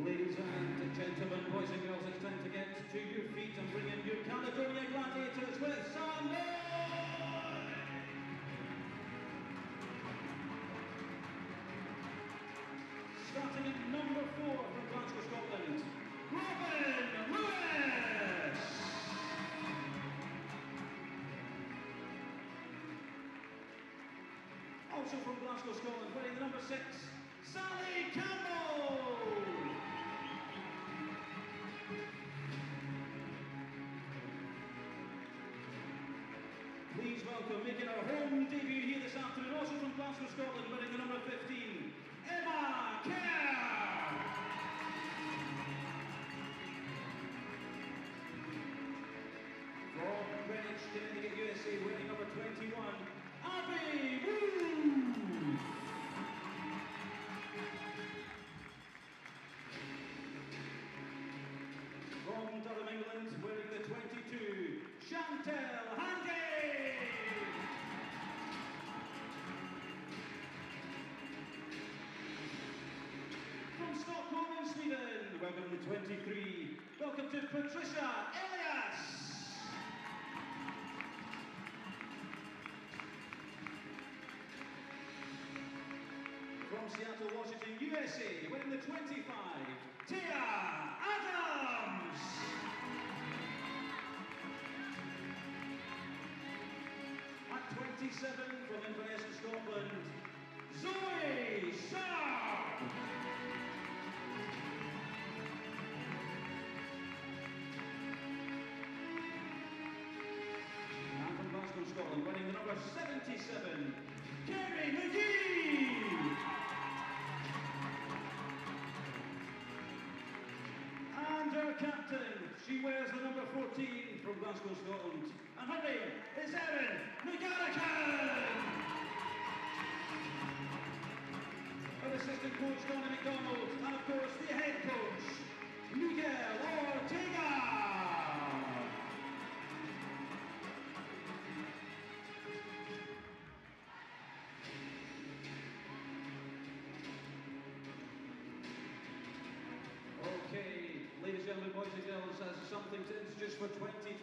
Ladies and gentlemen, boys and girls, it's time to get to your feet and bring in your Caledonia Gladiators with some noise! Starting at number 4 from Glasgow, Scotland, Robin Lewis! Also from Glasgow, Scotland, wearing the number 6, Sally Campbell! Please welcome, making her home debut here this afternoon, also from Glasgow, Scotland, wearing the number 15, Emma Kerr! From Greenwich, Connecticut, USA, wearing number 21, Abby Woo! From Durham, England, wearing the 22, Chantel Handy! From Stockholm in Sweden, welcome to 23, welcome to Patricia Elias! From Seattle, Washington, USA, wearing the 25, Tia Adams! At 27, from Inverness, Scotland, Zoe Sharp! And from Glasgow, Scotland, wearing the number 77, Kerry McGee! And our captain, she wears the number 14 from Glasgow, Scotland. And her name is Erin McGarrican! Our assistant coach, Donny McDonald, and of course the head coach, Miguel Ortega! Okay, ladies and gentlemen, boys and girls, as something to introduce for 2023,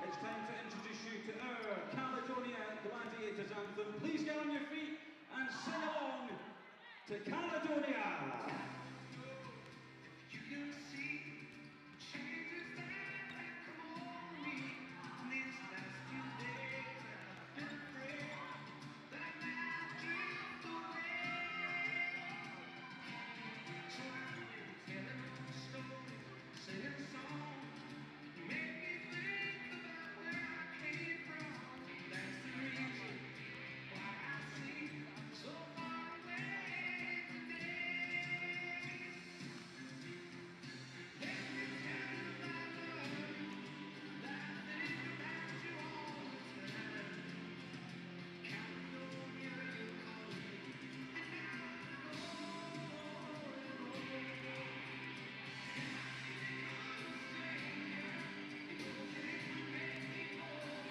it's time to introduce you to our Caledonia Gladiators anthem. Please get on your feet and sing along to Caledonia! You can see changes that come on me these last few days. I've been afraid that I might drift away. So I'm telling a story, singing a song, make me think about where I came from. That's the reason why I sing so far away today. Let me tell you about love that I think about you all the time. Caledonia, you call me, and now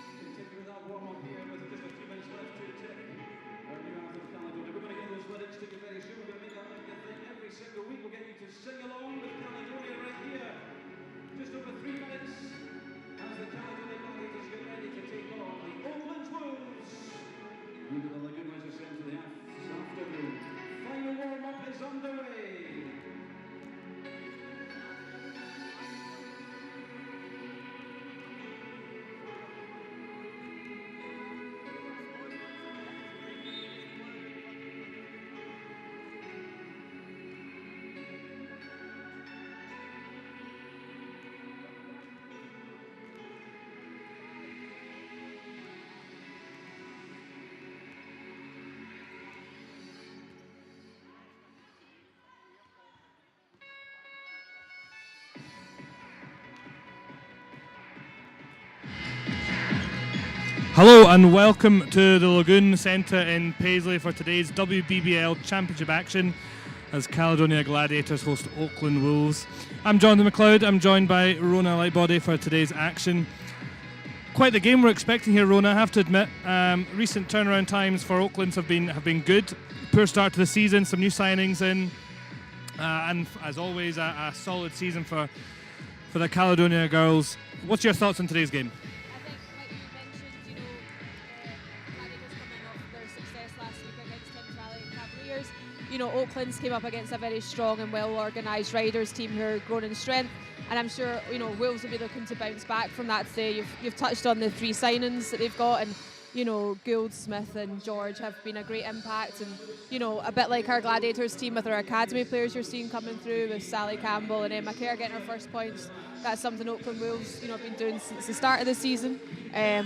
I continue with our warm-up here with just a few minutes left to take our new anthem, Caledonia. We're going to get those lyrics to you very soon. We're going to make that like a thing every single week. We'll get you to sing along with Caledonia right here. Just over 3 minutes as the Caledonia Gladiators get ready to take on the Oaklands Wolves. Into the lagoon as we send to the this afternoon. Final warm-up is underway. Hello and welcome to the Lagoon Centre in Paisley for today's WBBL Championship action. as Caledonia Gladiators host Oakland Wolves. I'm Jonathan McLeod. I'm joined by Rona Lightbody for today's action. Quite the game we're expecting here, Rona, I have to admit. Recent turnaround times for Oaklands have been good. Poor start to the season, some new signings in, and as always, a solid season for the Caledonia girls. What's your thoughts on today's game? I think, like you mentioned, Gladiators coming off their success last week against Thames Valley Cavaliers. Oaklands came up against a very strong and well-organised Riders team who are grown in strength, and I'm sure Wolves will be looking to bounce back from that today. You've touched on the 3 signings that they've got, and Gould, Smith and George have been a great impact, and a bit like our Gladiators team with our academy players you're seeing coming through with Sally Campbell and Emma Kerr getting her first points. That's something Oakland Wolves have been doing since the start of the season. I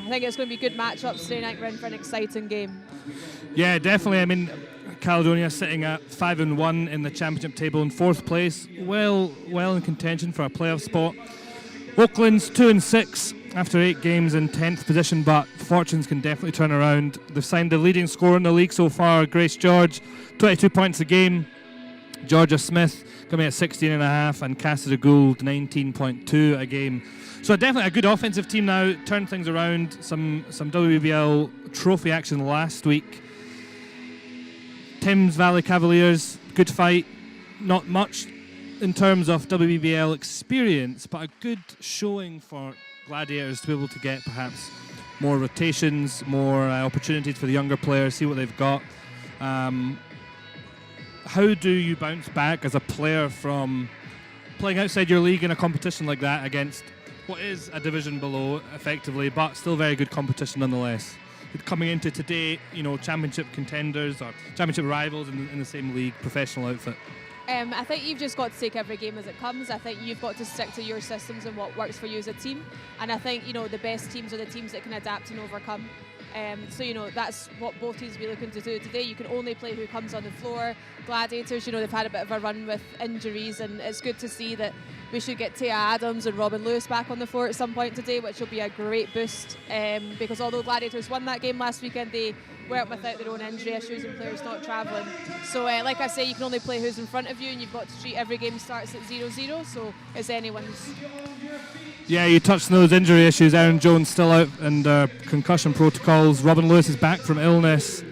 think it's going to be good matchups today night. We're in for an exciting game. Yeah, definitely. I mean, Caledonia sitting at 5-1 in the championship table in 4th place, well in contention for a playoff spot. Oakland's 2-6 after 8 games in 10th position, but fortunes can definitely turn around. They've signed the leading scorer in the league so far, Grace George, 22 points a game. Georgia Smith coming at 16.5, and Cassidy Gould 19.2 a game. So definitely a good offensive team now. Turned things around. Some WBL trophy action last week. Thames Valley Cavaliers, good fight. Not much in terms of WBL experience, but a good showing for Gladiators to be able to get perhaps more rotations, more opportunities for the younger players, see what they've got. How do you bounce back as a player from playing outside your league in a competition like that against what is a division below, effectively, but still very good competition nonetheless? Coming into today, championship contenders or championship rivals in the same league, professional outfit. I think you've just got to take every game as it comes. I think you've got to stick to your systems and what works for you as a team. And I think, the best teams are the teams that can adapt and overcome. That's what both teams will be looking to do today. You can only play who comes on the floor. Gladiators, they've had a bit of a run with injuries, and it's good to see that we should get Tia Adams and Robin Lewis back on the floor at some point today, which will be a great boost, because although Gladiators won that game last weekend, they weren't without their own injury issues and players not travelling. So like I say, you can only play who's in front of you, and you've got to treat every game starts at 0-0, so it's anyone's. Yeah, you touched on those injury issues. Aaron Jones still out under concussion protocols. Robin Lewis is back from illness,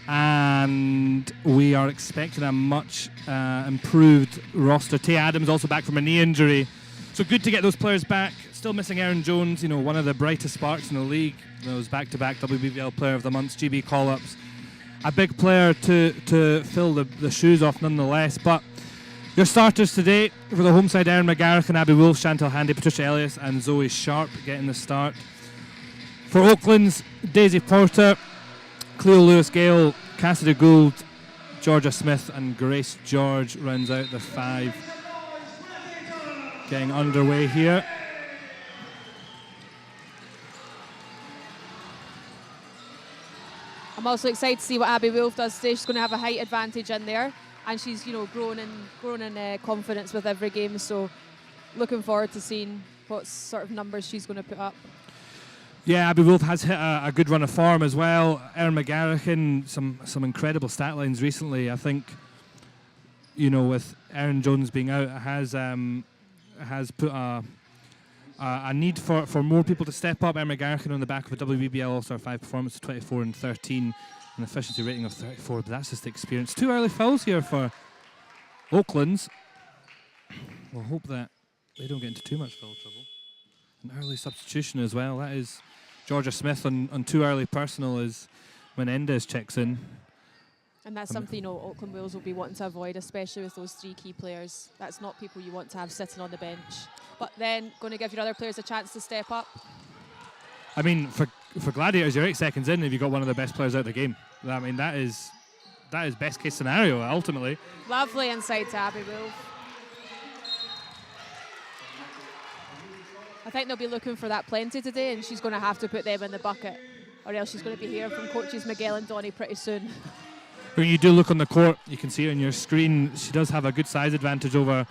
and we are expecting a much improved roster. Tay Adams also back from a knee injury, so good to get those players back. Still missing Aaron Jones, one of the brightest sparks in the league. Those back-to-back WBL Player of the Month, GB call-ups. A big player to fill the shoes off nonetheless. But your starters today for the home side: Erin McGarrick and Abby Wolf, Chantal Handy, Patricia Elliott and Zoe Sharp getting the start. For Oakland's, Daisy Porter, Cleo Lewis-Gale, Cassidy Gould, Georgia Smith and Grace George rounds out the 5. Getting underway here. I'm also excited to see what Abby Wolf does today. She's going to have a height advantage in there, and she's grown in confidence with every game. So looking forward to seeing what sort of numbers she's going to put up. Yeah, Abby Wolf has hit a good run of form as well. Erin McGarrick in some incredible stat lines recently. I think with Aaron Jones being out, it has put a need for more people to step up. Erin McGarrick on the back of a WBBL All-Star 5 performance of 24 and 13, an efficiency rating of 34, but that's just the experience. 2 early fouls here for Oaklands. We'll hope that they don't get into too much foul trouble. An early substitution as well. That is Georgia Smith on 2 early personal as Menendez checks in. And that's something Oakland Wales will be wanting to avoid, especially with those 3 key players. That's not people you want to have sitting on the bench. But then going to give your other players a chance to step up. I mean, for Gladiators, you're 8 seconds in if you've got one of the best players out of the game. I mean, that is best case scenario ultimately. Lovely inside to Abby Wolf. I think they'll be looking for that plenty today, and she's going to have to put them in the bucket, or else she's going to be hearing from coaches Miguel and Donny pretty soon. When you do look on the court, you can see on your screen, she does have a good size advantage over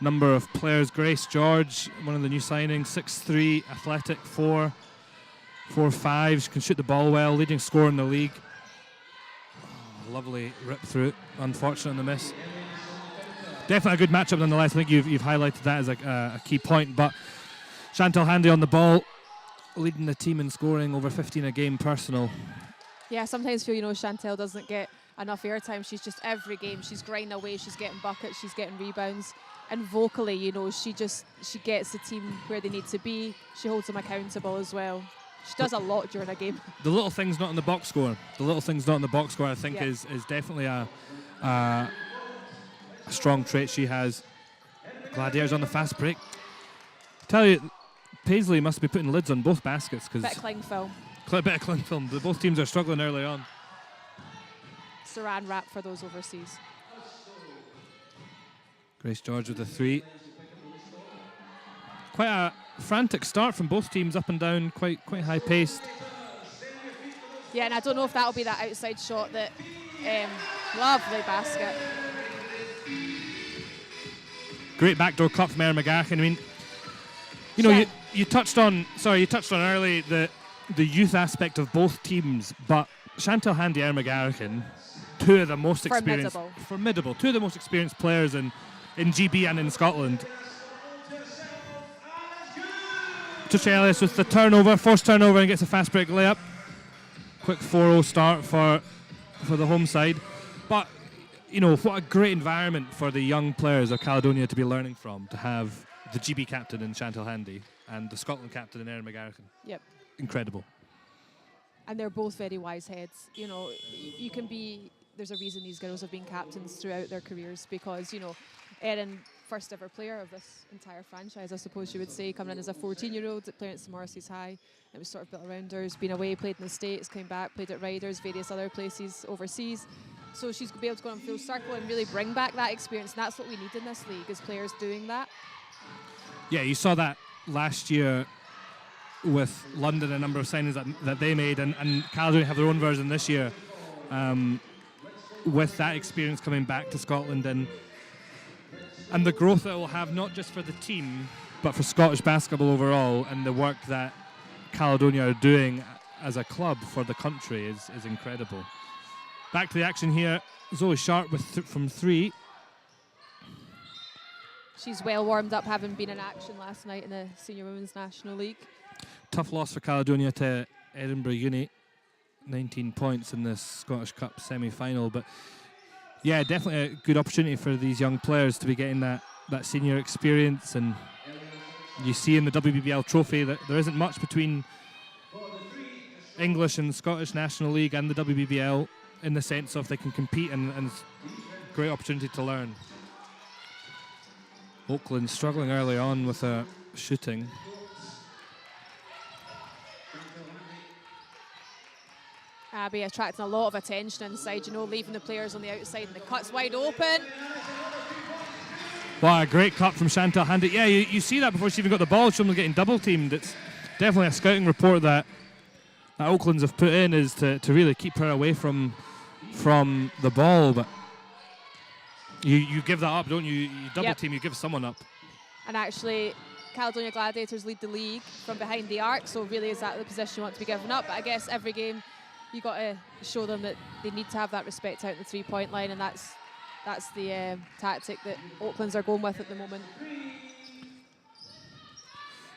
number of players. Grace George, one of the new signings, 6'3", athletic, 4'5". She can shoot the ball well, leading scorer in the league. A lovely rip through it. Unfortunate on the miss. Definitely a good matchup nonetheless. I think you've highlighted that as a key point. But Chantal Handy on the ball, leading the team in scoring, over 15 a game personal. Yeah, I sometimes feel, Chantal doesn't get enough airtime. She's just every game, she's grinding away, she's getting buckets, she's getting rebounds. And vocally, she gets the team where they need to be. She holds them accountable as well. She does a lot during a game. The little things not in the box score. I think is definitely a strong trait she has. Gladiators on the fast break. Tell you, Paisley must be putting lids on both baskets because bit of cling film. A bit of cling film. Both teams are struggling early on. Saran wrap for those overseas. Grace George with the 3. Quite a frantic start from both teams, up and down, quite high paced. Yeah, and I don't know if that'll be that outside shot that lovely basket. Great backdoor cut from Erin McGarrigan. I mean, you touched on early the youth aspect of both teams, but Chantal Handy, Erin McGarrigan, two of the most experienced players in GB and in Scotland. Tricia Ellis with the turnover, forced turnover, and gets a fast break layup. Quick 4-0 start for the home side. But, what a great environment for the young players of Caledonia to be learning from, to have the GB captain in Chantal Handy and the Scotland captain in Erin McGarrigan. Yep. Incredible. And they're both very wise heads. You can be... There's a reason these girls have been captains throughout their careers because, Erin, first ever player of this entire franchise, I suppose you would say, coming in as a 14-year-old, playing at St Morris's High. It was sort of built around her. Has been away, played in the States, came back, played at Riders, various other places overseas. So she's going to be able to go on full circle and really bring back that experience. And that's what we need in this league, is players doing that. Yeah, you saw that last year with London, a number of signings that they made, and Caledonia have their own version this year. With that experience coming back to Scotland and the growth that it will have, not just for the team, but for Scottish basketball overall, and the work that Caledonia are doing as a club for the country is incredible. Back to the action here. Zoe Sharp from 3. She's well warmed up, having been in action last night in the Senior Women's National League. Tough loss for Caledonia to Edinburgh Uni. 19 points in the Scottish Cup semi-final, but yeah, definitely a good opportunity for these young players to be getting that senior experience. And you see in the WBBL trophy that there isn't much between English and Scottish National League and the WBBL in the sense of they can compete and great opportunity to learn. Oaklands struggling early on with shooting. Abby attracting a lot of attention inside, leaving the players on the outside, and the cut's wide open. Wow, a great cut from Chantal Handy. Yeah, you see that before she even got the ball, she's getting double teamed. It's definitely a scouting report that Oaklands have put in, is to really keep her away from the ball. But you give that up, don't you? You double team, you give someone up. And actually, Caledonia Gladiators lead the league from behind the arc, so really is that the position you want to be given up? But I guess every game you got to show them that they need to have that respect out in the three-point line, and that's the tactic that Oaklands are going with at the moment.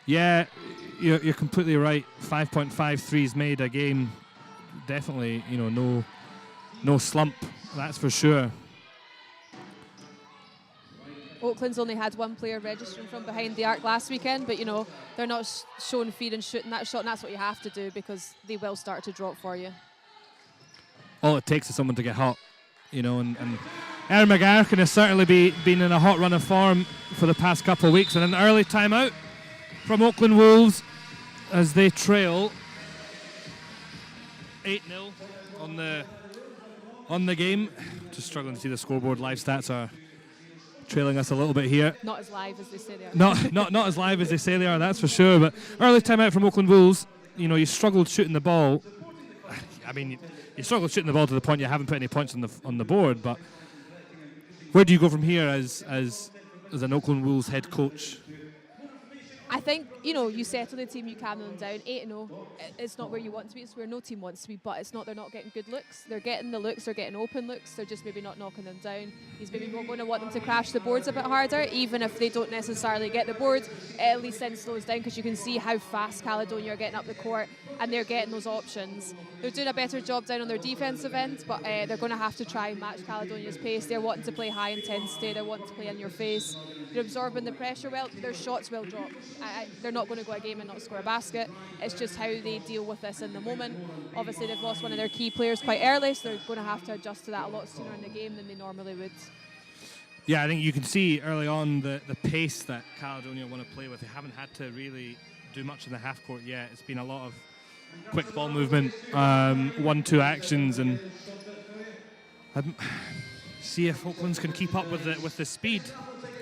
Yeah, you're completely right. 5.5 threes made a game. Definitely, no slump, that's for sure. Oakland's only had one player registering from behind the arc last weekend, but they're not showing fear and shooting that shot, and that's what you have to do because they will start to drop for you. All it takes is someone to get hot, and Erin McGarrigan has certainly been in a hot run of form for the past couple of weeks, and an early timeout from Oakland Wolves as they trail 8-0 on the game. Just struggling to see the scoreboard. Live stats are trailing us a little bit here. Not as live as they say they are. Not as live as they say they are, that's for sure. But early timeout from Oakland Wolves. You struggled shooting the ball. I mean, you struggled shooting the ball to the point you haven't put any points on the board. But where do you go from here as an Oakland Wolves head coach? I think, you settle the team, you calm them down. 8-0, it's not where you want to be, it's where no team wants to be, but it's not, they're not getting good looks. They're getting the looks, they're getting open looks, they're just maybe not knocking them down. He's maybe going to want them to crash the boards a bit harder, even if they don't necessarily get the board. It at least then slows down, because you can see how fast Caledonia are getting up the court, and they're getting those options. They're doing a better job down on their defensive end, but they're going to have to try and match Caledonia's pace. They're wanting to play high intensity, they're wanting to play in your face. They're absorbing the pressure well, their shots will drop. They're not going to go a game and not score a basket. It's just how they deal with this in the moment. Obviously, they've lost one of their key players quite early, so they're going to have to adjust to that a lot sooner in the game than they normally would. Yeah, I think you can see early on the pace that Caledonia want to play with. They haven't had to really do much in the half court yet. It's been a lot of quick ball movement, 1-2 actions, and see if Oaklands can keep up with the speed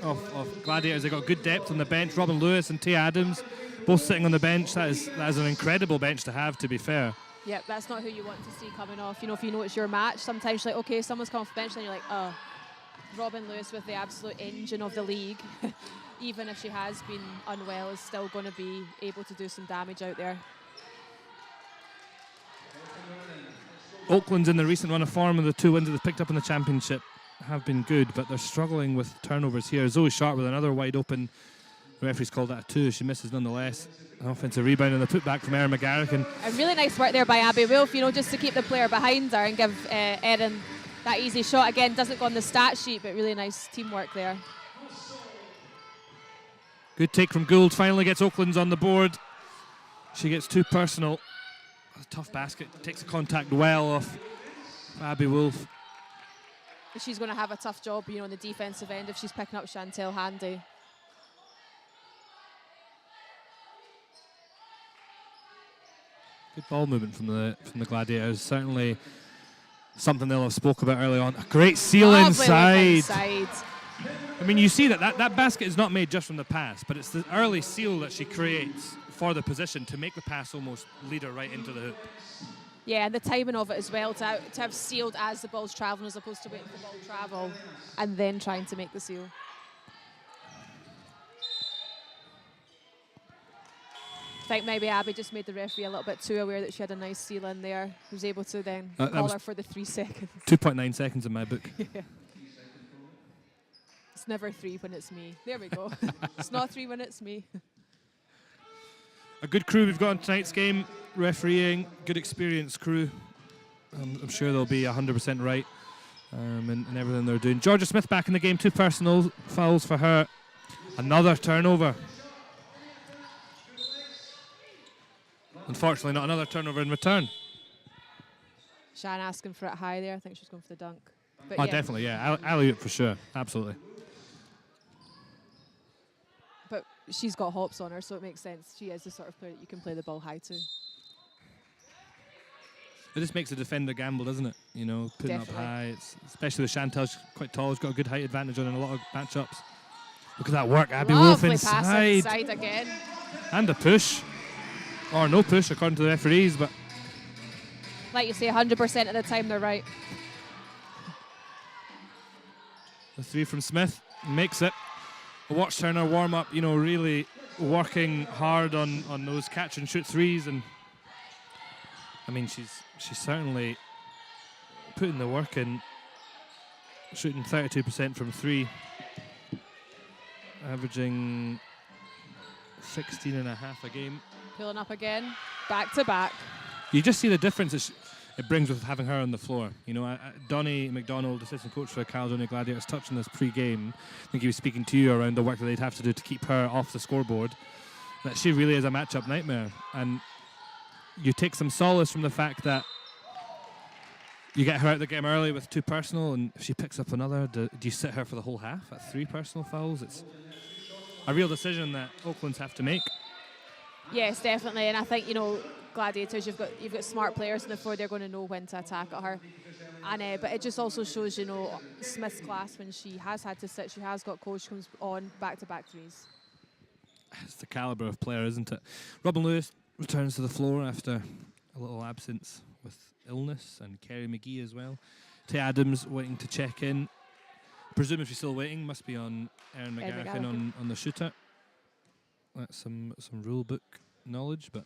of Gladiators. They've got good depth on the bench. Robin Lewis and Tia Adams both sitting on the bench. That is an incredible bench to have, to be fair. Yeah, that's not who you want to see coming off. If you know it's your match, sometimes you're like, okay, someone's come off the bench, and then you're like, oh. Robin Lewis, with the absolute engine of the league, even if she has been unwell, is still going to be able to do some damage out there. Oaklands, in the recent run of form, and the 2 wins that they've picked up in the championship, have been good, but they're struggling with turnovers here. Zoe Sharp with another wide open. The referee's called that a 2. She misses nonetheless. An offensive rebound and a putback from Erin McGarrigan. And really nice work there by Abby Wolf, just to keep the player behind her and give Erin that easy shot. Again, doesn't go on the stat sheet, but really nice teamwork there. Good take from Gould. Finally gets Oaklands on the board. She gets too personal. A tough basket. Takes the contact well off Abby Wolf. She's going to have a tough job, on the defensive end if she's picking up Chantel Handy. Good ball movement from the Gladiators. Certainly something they'll have spoke about early on. A great seal inside. I mean, you see that basket is not made just from the pass, but it's the early seal that she creates for the position to make the pass almost lead her right into the hoop. Yeah, and the timing of it as well, to have sealed as the ball's travelling, as opposed to waiting for the ball to travel and then trying to make the seal. I think maybe Abby just made the referee a little bit too aware that she had a nice seal in there. He was able to then call her for the 3 seconds. 2.9 seconds in my book. Yeah. It's never 3 when it's me. There we go. It's not 3 when it's me. A good crew we've got in tonight's game. Refereeing, good experienced crew. I'm sure they'll be 100% right in everything they're doing. Georgia Smith back in the game. 2 personal fouls for her. Another turnover. Unfortunately, not another turnover in return. Shan asking for it high there. I think she's going for the dunk. But yeah. Definitely, yeah. Alley-oop for sure. Absolutely. But she's got hops on her, so it makes sense. She is the sort of player that you can play the ball high to. It just makes a defender gamble, doesn't it? Putting Definitely. up high. Especially with Chantal, she's quite tall. She's got a good height advantage on in a lot of matchups. Look at that work. Abby Wolf inside. Pass inside again. And a push. Or no push, according to the referees, but... Like you say, 100% of the time they're right. The 3 from Smith makes it. Watched her in her warm-up, really working hard on those catch-and-shoot threes. And I mean, she's certainly putting the work in, shooting 32% from 3, averaging 16.5 a game. Pulling up again, back to back. You just see the difference it brings with having her on the floor. Donnie McDonald, assistant coach for the Caledonia Gladiators, touched on this pre-game. I think he was speaking to you around the work that they'd have to do to keep her off the scoreboard. That she really is a matchup nightmare. And you take some solace from the fact that you get her out of the game early with 2 personal, and if she picks up another, do you sit her for the whole half at 3 personal fouls? It's a real decision that Oaklands have to make. Yes, definitely, and I think Gladiators, you've got smart players on the floor. They're going to know when to attack at her, and but it just also shows Smith's class when she has had to sit. She has got coach comes on back-to-back threes. It's the calibre of player, isn't it? Robin Lewis returns to the floor after a little absence with illness, and Kerry McGee as well. Tay Adams waiting to check in. Presumably still waiting. Must be on Erin McGarrigan on the shooter. That's some rule book knowledge, but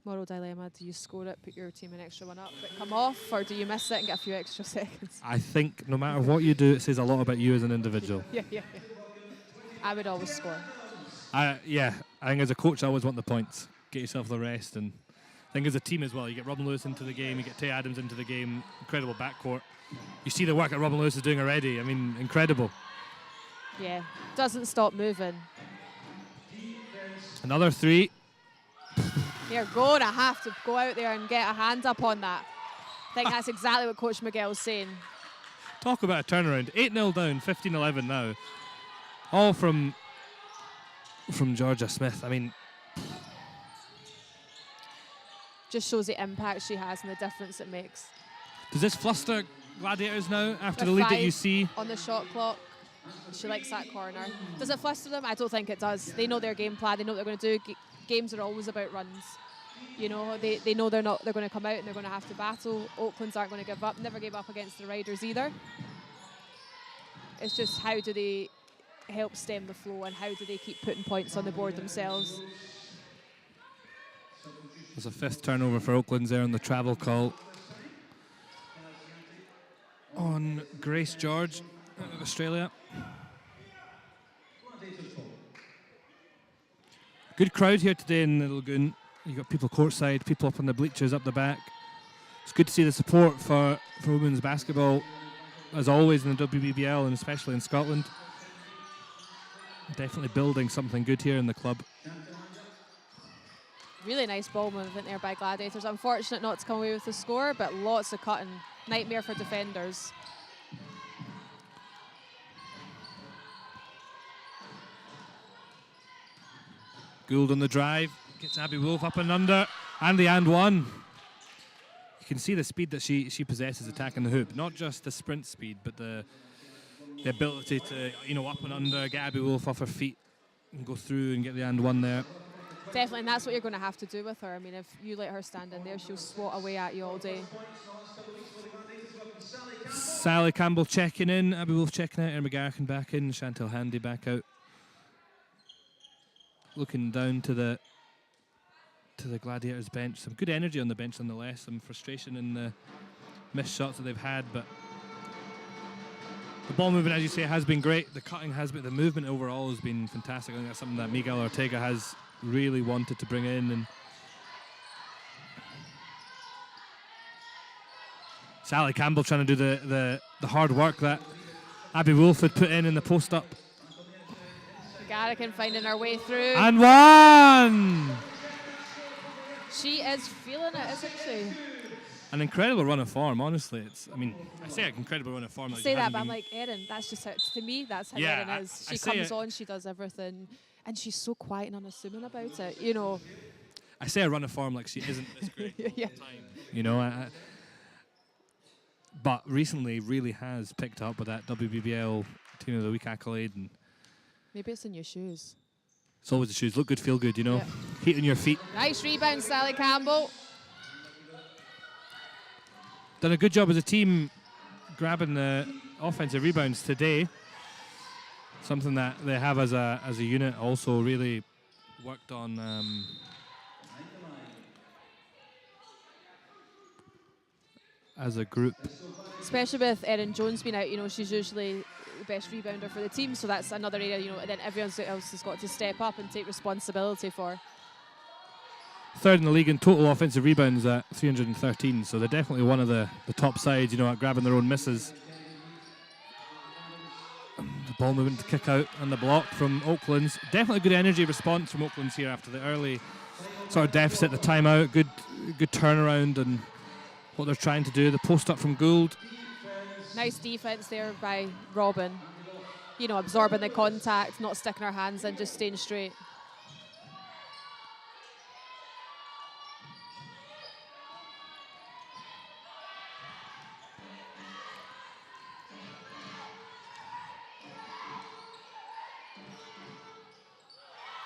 Moral dilemma: do you score it, put your team an extra one up, but come off, or do you miss it and get a few extra seconds? I think no matter what you do, it says a lot about you as an individual. Yeah. I would always score. I think as a coach, I always want the points. Get yourself the rest, and I think as a team as well, you get Robin Lewis into the game, you get Tay Adams into the game, incredible backcourt. You see the work that Robin Lewis is doing already. I mean, incredible. Yeah, doesn't stop moving. Another 3. You're going to have to go out there and get a hand up on that. I think that's exactly what Coach Miguel's saying. Talk about a turnaround. 8-0 down, 15-11 now. All from Georgia Smith. I mean, just shows the impact she has and the difference it makes. Does this fluster Gladiators now after the lead that you see? On the shot clock. She likes that corner. Does it fluster them? I don't think it does. They know their game plan. They know what they're going to do. Games are always about runs. You know, they know they're going to come out and they're going to have to battle. Oaklands aren't going to give up. Never gave up against the Riders either. It's just how do they help stem the flow and how do they keep putting points on the board themselves. There's a 5th turnover for Oaklands there on the travel call on Grace George out of Australia. Good crowd here today in the Lagoon. You've got people courtside, people up on the bleachers up the back. It's good to see the support for women's basketball, as always in the WBBL and especially in Scotland. Definitely building something good here in the club. Really nice ball movement there by Gladiators. Unfortunate not to come away with the score, but lots of cutting. Nightmare for defenders. Gould on the drive, gets Abby Wolf up and under, and the and one. You can see the speed that she possesses attacking the hoop. Not just the sprint speed, but the ability to, up and under, get Abby Wolf off her feet and go through and get the and one there. Definitely, and that's what you're going to have to do with her. I mean, if you let her stand in there, she'll swat away at you all day. Sally Campbell checking in, Abby Wolf checking out, Erin McGarrican back in, Chantal Handy back out. Looking down to the Gladiators bench. Some good energy on the bench nonetheless. Some frustration in the missed shots that they've had, but the ball movement, as you say, has been great. The cutting has been, the movement overall has been fantastic. I think that's something that Miguel Ortega has really wanted to bring in. And Sally Campbell trying to do the hard work that Abby Wolf had put in the post up. Garrican finding her way through. And one! She is feeling it, isn't she? An incredible run of form, honestly. I say an incredible run of form. Say that, but I'm like, Erin, that's just how, to me, that's how Erin is. She comes on, she does everything, and she's so quiet and unassuming about it, I say a run of form like she isn't this great all the time. But recently really has picked up with that WBBL Team of the Week accolade. And maybe it's in your shoes. It's always the shoes. Look good, feel good, Heat on your feet. Nice rebound, Sally Campbell. Done a good job as a team grabbing the offensive rebounds today. Something that they have as a unit also really worked on. As a group. Especially with Erin Jones being out, she's usually the best rebounder for the team, so that's another area, and then everyone else has got to step up and take responsibility for. 3rd in the league in total offensive rebounds at 313, so they're definitely one of the top sides, at grabbing their own misses. The ball movement to kick out and the block from Oaklands. Definitely good energy response from Oaklands here after the early sort of deficit, the timeout. Good turnaround and what they're trying to do. The post up from Gould. Nice defense there by Robin. Absorbing the contact, not sticking her hands in, just staying straight.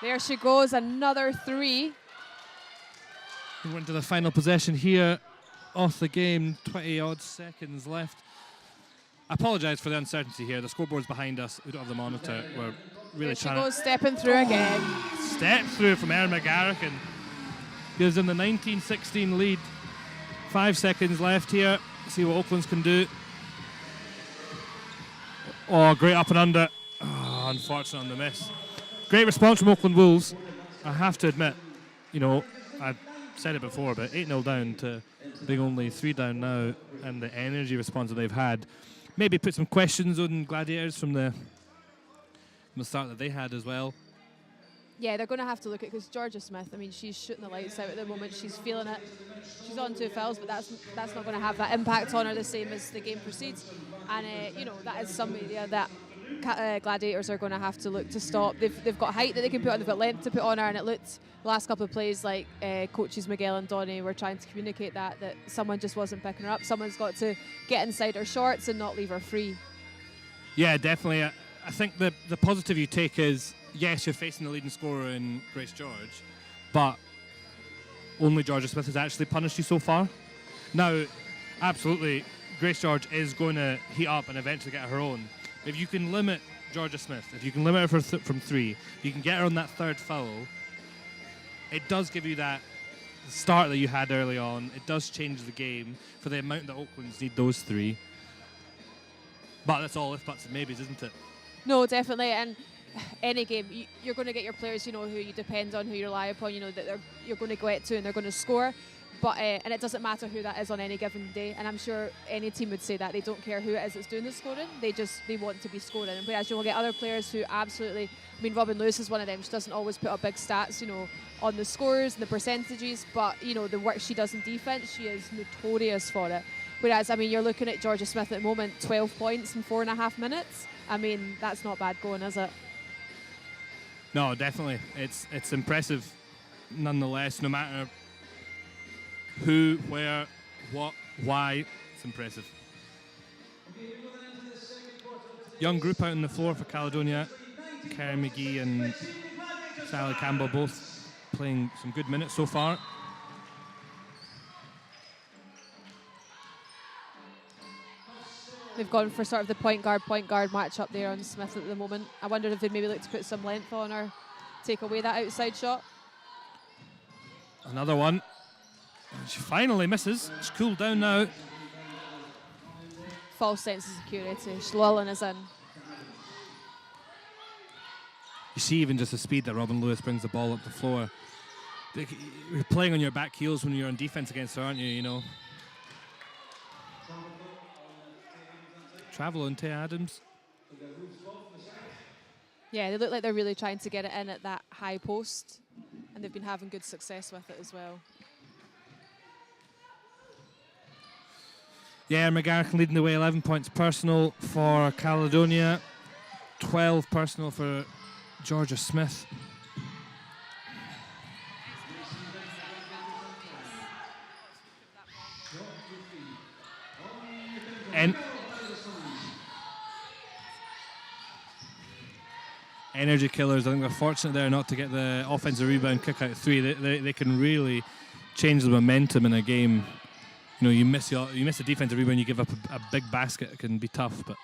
There she goes, another 3. We went to the final possession here off the game, 20 odd seconds left. I apologise for the uncertainty here. The scoreboard's behind us. We don't have the monitor. We're really There she trying goes, stepping through again. Step through from Erin McGarrigan. Gives them the 19-16 lead. 5 seconds left here. See what Oaklands can do. Oh, great up and under. Oh, unfortunate on the miss. Great response from Oakland Wolves. I have to admit, I've said it before, but 8-0 down to being only 3 down now, and the energy response that they've had. Maybe put some questions on Gladiators from the start that they had as well. Yeah, they're going to have to look at, because Georgia Smith, I mean, she's shooting the lights out at the moment. She's feeling it. She's on 2 fouls, but that's not going to have that impact on her the same as the game proceeds. And, that is some area that Gladiators are going to have to look to stop. They've got height that they can put on, they've got length to put on her, and it looked the last couple of plays like coaches Miguel and Donny were trying to communicate that someone just wasn't picking her up. Someone's got to get inside her shorts and not leave her free. Yeah, definitely. I think the positive you take is, yes, you're facing the leading scorer in Grace George, but only Georgia Smith has actually punished you so far. Now, absolutely, Grace George is going to heat up and eventually get her own. If you can limit Georgia Smith, if you can limit her from 3, if you can get her on that 3rd foul, it does give you that start that you had early on. It does change the game for the amount that Oaklands need those 3. But that's all if, buts and maybes, isn't it? No, definitely. And any game, you're going to get your players, who you depend on, who you rely upon, that you're going to go out to and they're going to score. But and it doesn't matter who that is on any given day. And I'm sure any team would say that. They don't care who it is that's doing the scoring. They want to be scoring. Whereas you will get other players who absolutely, Robin Lewis is one of them. She doesn't always put up big stats, on the scores and the percentages. But, the work she does in defence, she is notorious for it. Whereas, you're looking at Georgia Smith at the moment, 12 points in 4.5 minutes. That's not bad going, is it? No, definitely. It's impressive nonetheless, no matter who, where, what, why. It's impressive. Young group out on the floor for Caledonia. Karen McGee and Sally Campbell both playing some good minutes so far. They've gone for sort of the point guard match up there on Smith at the moment. I wondered if they'd maybe look to put some length on her, take away that outside shot. Another one. And she finally misses. She's cooled down now. False sense of security. Schlollen is in. You see even just the speed that Robin Lewis brings the ball up the floor. You're playing on your back heels when you're on defense against her, aren't you, Travel on Tay Adams. Yeah, they look like they're really trying to get it in at that high post, and they've been having good success with it as well. Yeah, McGarrigan leading the way, 11 points personal for Caledonia, 12 personal for Georgia Smith. And energy killers, I think they're fortunate there not to get the offensive rebound kick out 3. They can really change the momentum in a game. You miss a defensive rebound, you give up a big basket, it can be tough. But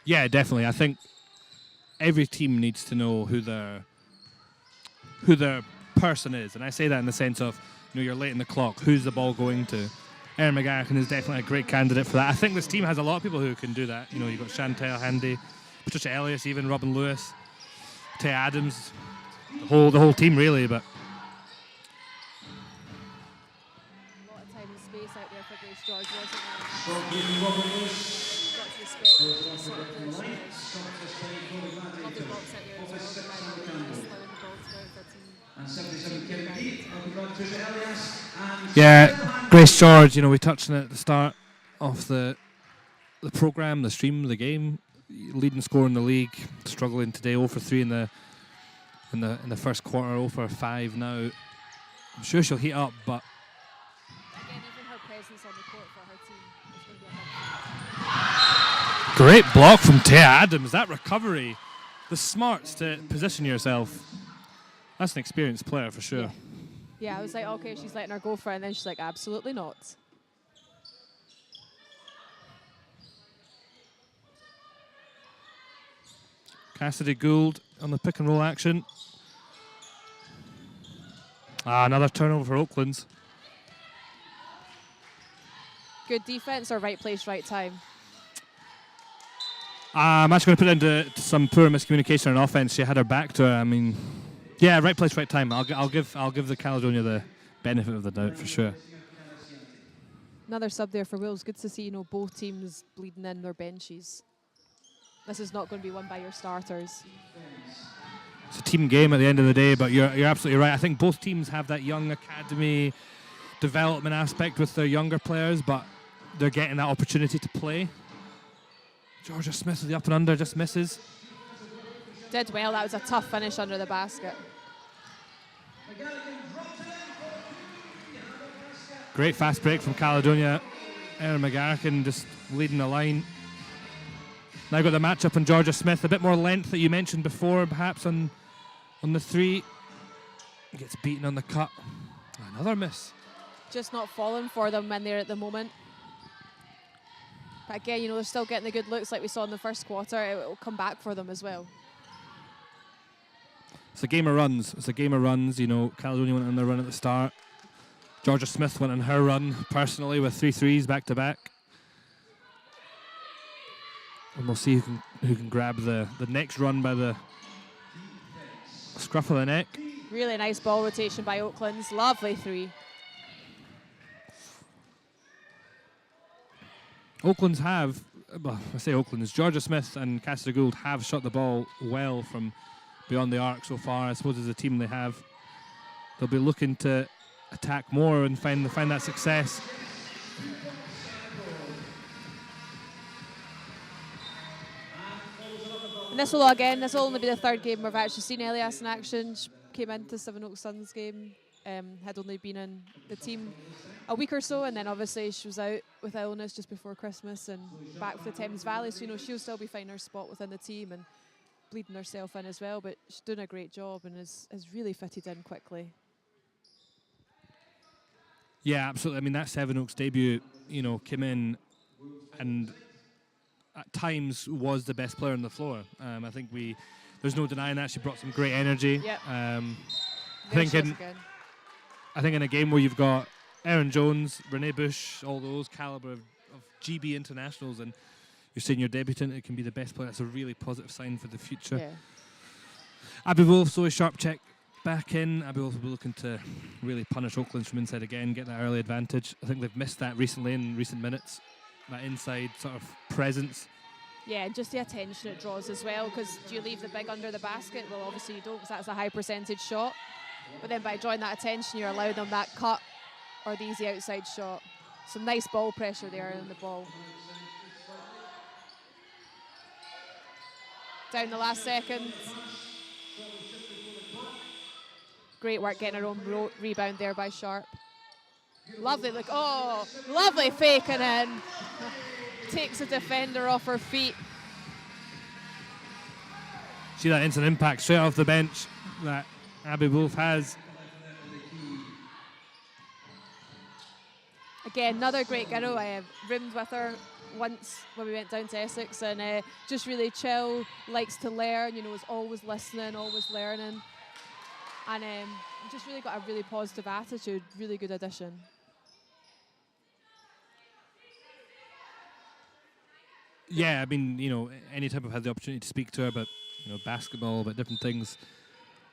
yeah, definitely. I think every team needs to know who their person is, and I say that in the sense of, you're late in the clock. Who's the ball going to? Erin McGarrigan is definitely a great candidate for that. I think this team has a lot of people who can do that. You've got Chantel Handy, Patricia Elias, even Robin Lewis, Tay Adams, the whole team really. But A lot of time and space out there for Grace George, wasn't there? Got to respect the sort of player she is. Lovely blocks out there as well. Slowing the ball down for a team. yeah, Grace George, we touched on it at the start of the program, the stream, the game. Leading scorer in the league, struggling today, 0 for 3 in the first quarter, 0 for 5 now. I'm sure she'll heat up, but Again, even her presence on the court for her team is going to be a big. great block from Tay Adams. That recovery, the smarts to position yourself. That's an experienced player for sure. Yeah, I was like, okay, she's letting her go for it, and then she's like, absolutely not. Cassidy Gould on the pick and roll action. Another turnover for Oaklands. Good defense or right place, right time? I'm actually going to put it into some poor miscommunication on offense. She had her back to her. I mean, yeah, right place, right time. I'll give the Caledonia the benefit of the doubt for sure. Another sub there for Wales. Good to see, both teams bleeding in their benches. This is not going to be won by your starters. It's a team game at the end of the day, but you're absolutely right. I think both teams have that young academy development aspect with their younger players, but they're getting that opportunity to play. Georgia Smith with the up and under just misses. Did well. That was a tough finish under the basket. Great fast break from Caledonia. Erin McGarrigan just leading the line. Now got the matchup on Georgia Smith. A bit more length that you mentioned before, perhaps on the three. Gets beaten on the cut. Another miss. Just not falling for them when they're at the moment. But again, they're still getting the good looks like we saw in the first quarter. It will come back for them as well. It's a game of runs. Caledonia went on their run at the start. Georgia Smith went on her run personally with 3 threes back to back. And we'll see who can grab the next run by the scruff of the neck. Really nice ball rotation by Oaklands. Lovely 3. Oaklands have, I say Oaklands, Georgia Smith and Cassidy Gould have shot the ball well from beyond the arc so far. I suppose as a team they'll be looking to attack more and find that success. And this will only be the third game we've actually seen Elias in action. She came into Seven Oaks Suns game, had only been in the team a week or so, and then obviously she was out with illness just before Christmas and back for the Thames Valley, so she'll still be finding her spot within the team and bleeding herself in as well, but she's doing a great job and has really fitted in quickly. Yeah, absolutely. I mean, that Seven Oaks debut, came in and at times was the best player on the floor. I think there's no denying that. She brought some great energy. Yep. I think in a game where you've got Erin Jones, Renee Bush, all those caliber of GB internationals, and you're seeing your debutant, it can be the best player. That's a really positive sign for the future. Yeah. Abby Wolf, Zoe Sharpcheck back in. Abby Wolf will be looking to really punish Oaklands from inside again, get that early advantage. I think they've missed that recently in recent minutes, that inside sort of presence. Yeah, and just the attention it draws as well, because do you leave the big under the basket? Well, obviously you don't, because that's a high percentage shot. But then by drawing that attention, you're allowing them that cut or the easy outside shot. Some nice ball pressure there in the ball. Down the last second. Great work getting her own rebound there by Sharp. Lovely look. Oh, lovely fake and then takes a defender off her feet. See that instant impact straight off the bench that Abby Wolf has. Again, another great girl. I roomed with her once when we went down to Essex, and just really chill, likes to learn, is always listening, always learning. And just really got a really positive attitude, really good addition. Yeah, I mean, anytime I've had the opportunity to speak to her about, basketball, about different things,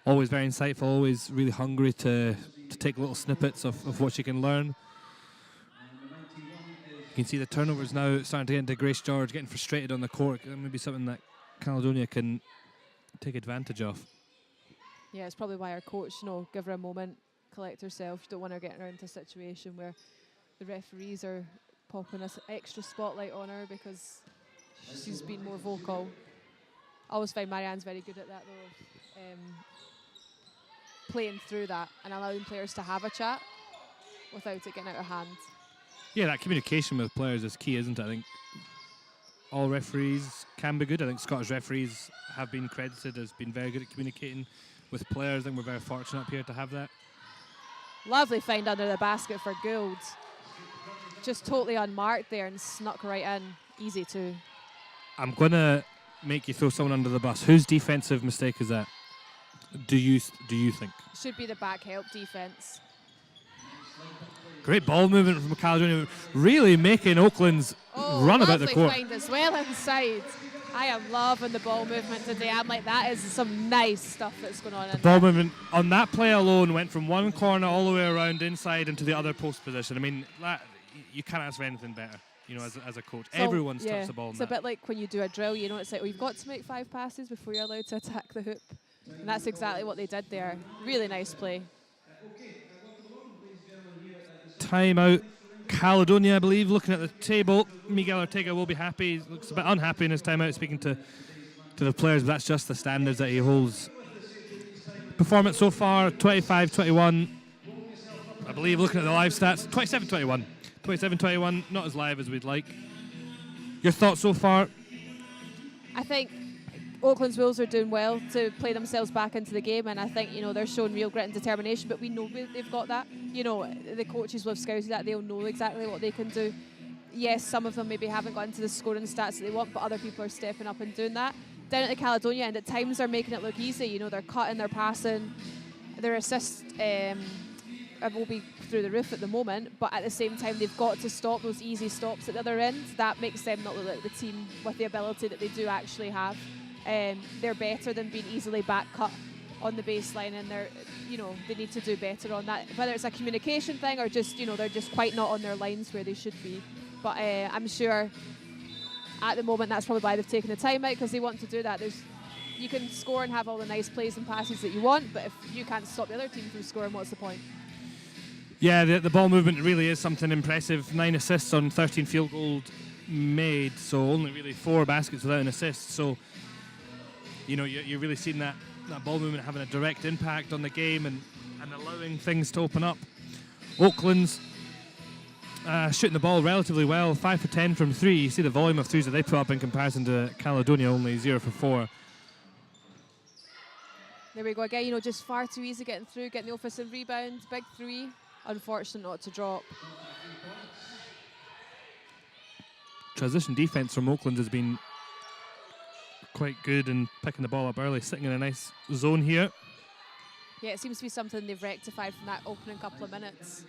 always very insightful, always really hungry to take little snippets of what she can learn. You can see the turnovers now starting to get into Grace George, getting frustrated on the court. That may be something that Caledonia can take advantage of. Yeah, it's probably why our coach, give her a moment, collect herself. You don't want her getting her into a situation where the referees are popping an extra spotlight on her because she's been more vocal. I always find Marianne's very good at that, though, playing through that and allowing players to have a chat without it getting out of hand. Yeah, that communication with players is key, isn't it? I think all referees can be good. I think Scottish referees have been credited as being very good at communicating with players. I think we're very fortunate up here to have that. Lovely find under the basket for Gould. Just totally unmarked there and snuck right in. Easy too. I'm going to make you throw someone under the bus. Whose defensive mistake is that? Do you think? Should be the back help defense. Great ball movement from Caledonia, really making Oaklands run about the court. Lovely find as well inside. I am loving the ball movement today. I'm like, that is some nice stuff that's going on in Ball there. movement on that play alone went from one corner all the way around inside into the other post position. I mean, you can't ask for anything better, as a coach. So, Everyone's touched the ball. It's a bit like when you do a drill, it's like, you've got to make 5 passes before you're allowed to attack the hoop. And that's exactly what they did there. Really nice play. Timeout. Caledonia, I believe, looking at the table. Miguel Ortega will be happy. He looks a bit unhappy in his timeout, speaking to the players, but that's just the standards that he holds. Performance so far, 25-21. I believe, looking at the live stats, 27-21. 27-21, not as live as we'd like. Your thoughts so far? I think Oakland's Wolves are doing well to play themselves back into the game, and I think they're showing real grit and determination, but we know they've got that. The coaches will have scouted that. They'll know exactly what they can do. Yes, some of them maybe haven't got into the scoring stats that they want, but other people are stepping up and doing that. Down at the Caledonia end, at times they're making it look easy. They're cutting, they're passing, their assists will be through the roof at the moment, but at the same time they've got to stop those easy stops at the other end. That makes them not look like the team with the ability that they do actually have. They're better than being easily back cut on the baseline, and they need to do better on that. Whether it's a communication thing or just they're just quite not on their lines where they should be. But I'm sure at the moment that's probably why they've taken the time out, because they want to do that. You can score and have all the nice plays and passes that you want, but if you can't stop the other team from scoring, what's the point? Yeah, the ball movement really is something impressive. 9 assists on 13 field goals made, so only really 4 baskets without an assist. So you're really seeing that ball movement having a direct impact on the game and allowing things to open up. Oakland's shooting the ball relatively well, 5 for 10 from 3. You see the volume of threes that they put up in comparison to Caledonia, only 0 for 4. There we go again, just far too easy getting through, getting the offensive rebound. Big 3, unfortunate not to drop. Transition defense from Oakland has been quite good in picking the ball up early, sitting in a nice zone here. Yeah, it seems to be something they've rectified from that opening couple of minutes.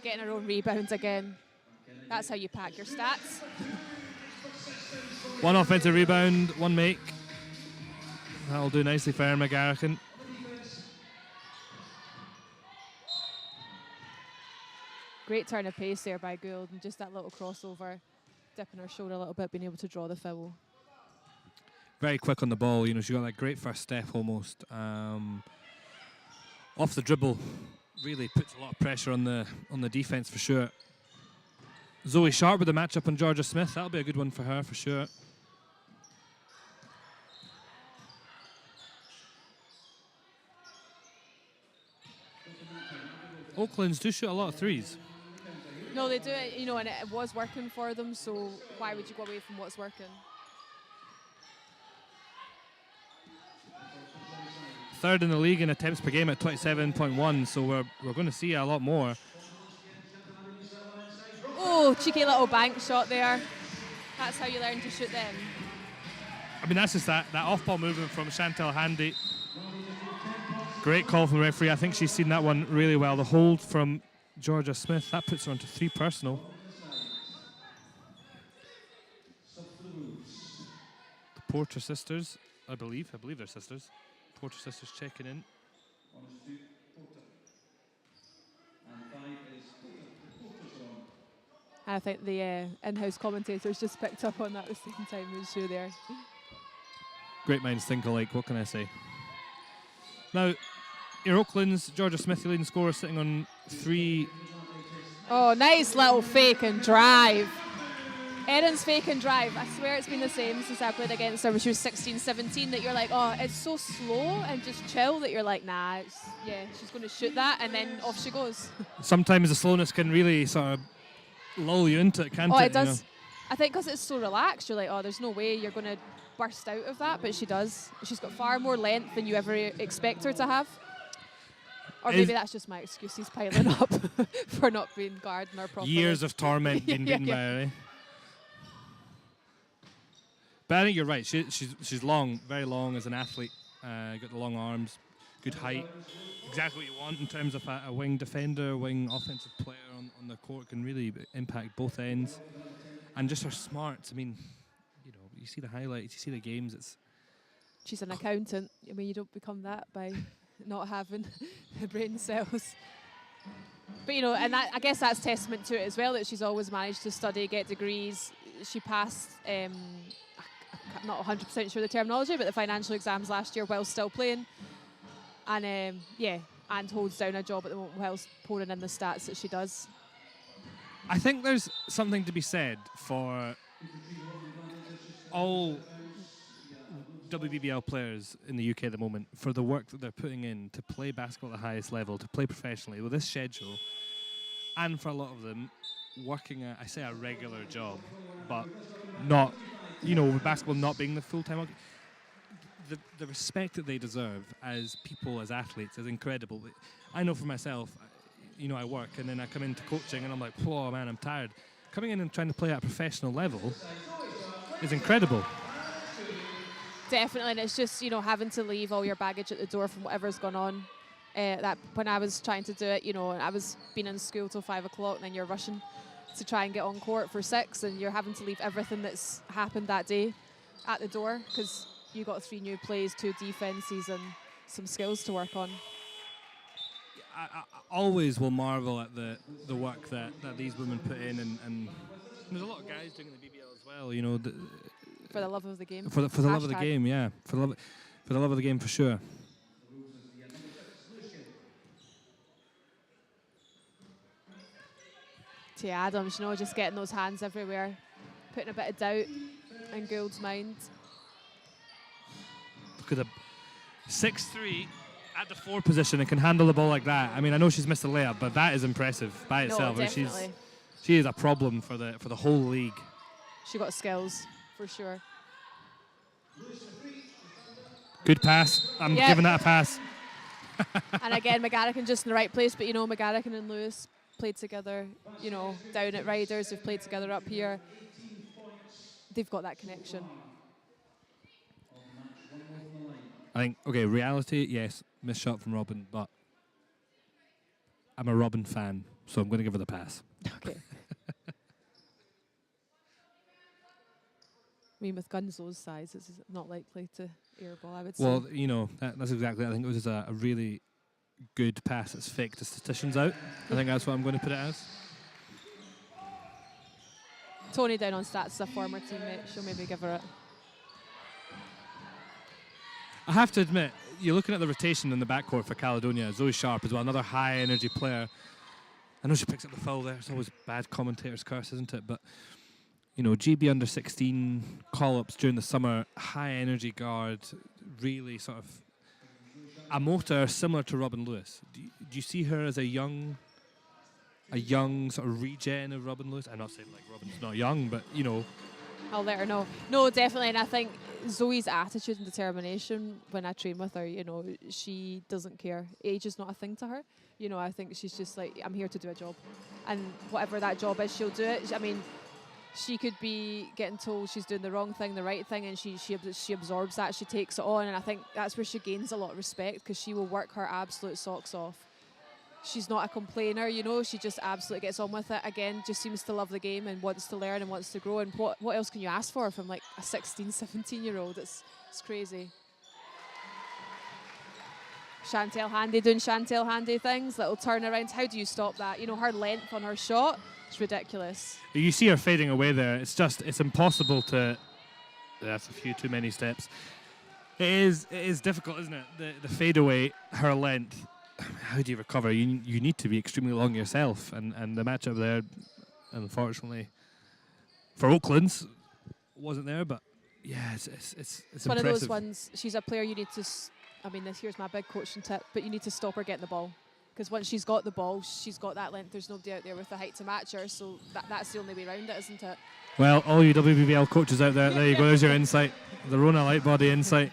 Getting our own rebounds again. That's how you pack your stats. 1 offensive rebound, 1 make. That'll do nicely for Aaron McGarrigan. Great turn of pace there by Gould, and just that little crossover, dipping her shoulder a little bit, being able to draw the foul. Very quick on the ball, she got that great first step almost. Off the dribble, really puts a lot of pressure on the defense for sure. Zoe Sharp with the matchup on Georgia Smith. That'll be a good one for her for sure. Oaklands do shoot a lot of threes. No, they do it, and it was working for them, so why would you go away from what's working? Third in the league in attempts per game at 27.1, so we're going to see a lot more. Oh, cheeky little bank shot there. That's how you learn to shoot them. I mean, that's just that off-ball movement from Chantel Handy. Great call from the referee. I think she's seen that one really well. The hold from Georgia Smith, that puts her onto 3 personal. The Porter sisters, I believe they're sisters. Porter sisters checking in. I think the in-house commentators just picked up on that at the same time as you there. Great minds think alike, what can I say? Now, your Oaklands, Georgia Smith, the leading scorer, sitting on 3. Oh, nice little fake and drive. Erin's fake and drive. I swear it's been the same since I played against her when she was 16, 17, that you're like, oh, it's so slow and just chill, that you're like, nah, she's going to shoot that, and then off she goes. Sometimes the slowness can really sort of lull you into it, can't it? Oh, it does. I think because it's so relaxed, you're like, oh, there's no way you're going to burst out of that, but she does. She's got far more length than you ever expect her to have. Or maybe that's just my excuses piling up for not being guarding her properly. Years of torment being beaten by her. Eh? But I think you're right. She's long, very long as an athlete. Got the long arms, good height. Exactly what you want in terms of a wing defender, wing offensive player on the court. Can really impact both ends. And just her smarts. I mean, you see the highlights, you see the games. She's an accountant. I mean, you don't become that by not having brain cells. But, and I guess that's testament to it as well, that she's always managed to study, get degrees. She passed, I'm not 100% sure the terminology, but the financial exams last year while still playing. And, and holds down a job at the moment whilst pouring in the stats that she does. I think there's something to be said for all WBBL players in the UK at the moment for the work that they're putting in to play basketball at the highest level, to play professionally with this schedule, and for a lot of them working I say a regular job, but not, with basketball not being the full-time work. The respect that they deserve as people, as athletes, is incredible. I know for myself, I work and then I come into coaching and I'm like, oh man, I'm tired. Coming in and trying to play at a professional level is incredible. Definitely, and it's just, having to leave all your baggage at the door from whatever's gone on. That when I was trying to do it, I was being in school till 5 o'clock, and then you're rushing to try and get on court for 6, and you're having to leave everything that's happened that day at the door because you got 3 new plays, 2 defenses, and some skills to work on. I always will marvel at the work that these women put in, and there's a lot of guys doing it in the BBL as well. For the love of the game. For the love of the game, yeah. For the love of the game, for sure. Tia Adams, just getting those hands everywhere, putting a bit of doubt in Gould's mind. Look at the 6'3" at the 4 position and can handle the ball like that. I mean, I know she's missed a layup, but that is impressive by itself. Definitely. She is a problem for the whole league. She got skills. For sure. Good pass. I'm giving that a pass. And again, McGarrigan just in the right place, but McGarrigan and Lewis played together, down at Riders. They've played together up here. They've got that connection. I think, reality, yes, missed shot from Robin, but I'm a Robin fan, so I'm going to give her the pass. Okay. I mean, with guns those size, it's not likely to airball, I would say. Well, that's exactly it. I think it was a really good pass that's faked the statisticians out. I think that's what I'm going to put it as. Tony down on stats is a former teammate. She'll maybe give her it. I have to admit, you're looking at the rotation in the backcourt for Caledonia. Zoe Sharp as well, another high-energy player. I know she picks up the foul there. It's always bad commentator's curse, isn't it? But GB under 16 call-ups during the summer, high-energy guard, really sort of a motor similar to Robin Lewis. Do you see her as a young sort of regen of Robin Lewis? I'm not saying like Robin's not young, but I'll let her know. No, definitely, and I think Zoe's attitude and determination when I train with her, she doesn't care. Age is not a thing to her. I think she's just like, I'm here to do a job, and whatever that job is, she'll do it. I mean, she could be getting told she's doing the wrong thing, the right thing, and she absorbs that, she takes it on, and I think that's where she gains a lot of respect, because she will work her absolute socks off. She's not a complainer, she just absolutely gets on with it. Again, just seems to love the game and wants to learn and wants to grow, and what else can you ask for from like a 16, 17-year-old? It's crazy. Chantel Handy doing Chantel Handy things, little turnarounds. How do you stop that? Her length on her shot, it's ridiculous. You see her fading away there. It's impossible to. That's a few too many steps. It is difficult, isn't it? The fade away, her length. How do you recover? You need to be extremely long yourself, and the matchup there, unfortunately, for Oaklands, wasn't there. But yeah, it's one impressive. of those ones. She's a player you need to. Here's my big coaching tip, but you need to stop her getting the ball, because once she's got the ball, she's got that length. There's nobody out there with the height to match her, so that's the only way around it, isn't it? Well, all you WBBL coaches out there, there you go, there's your insight. The Rona Lightbody insight.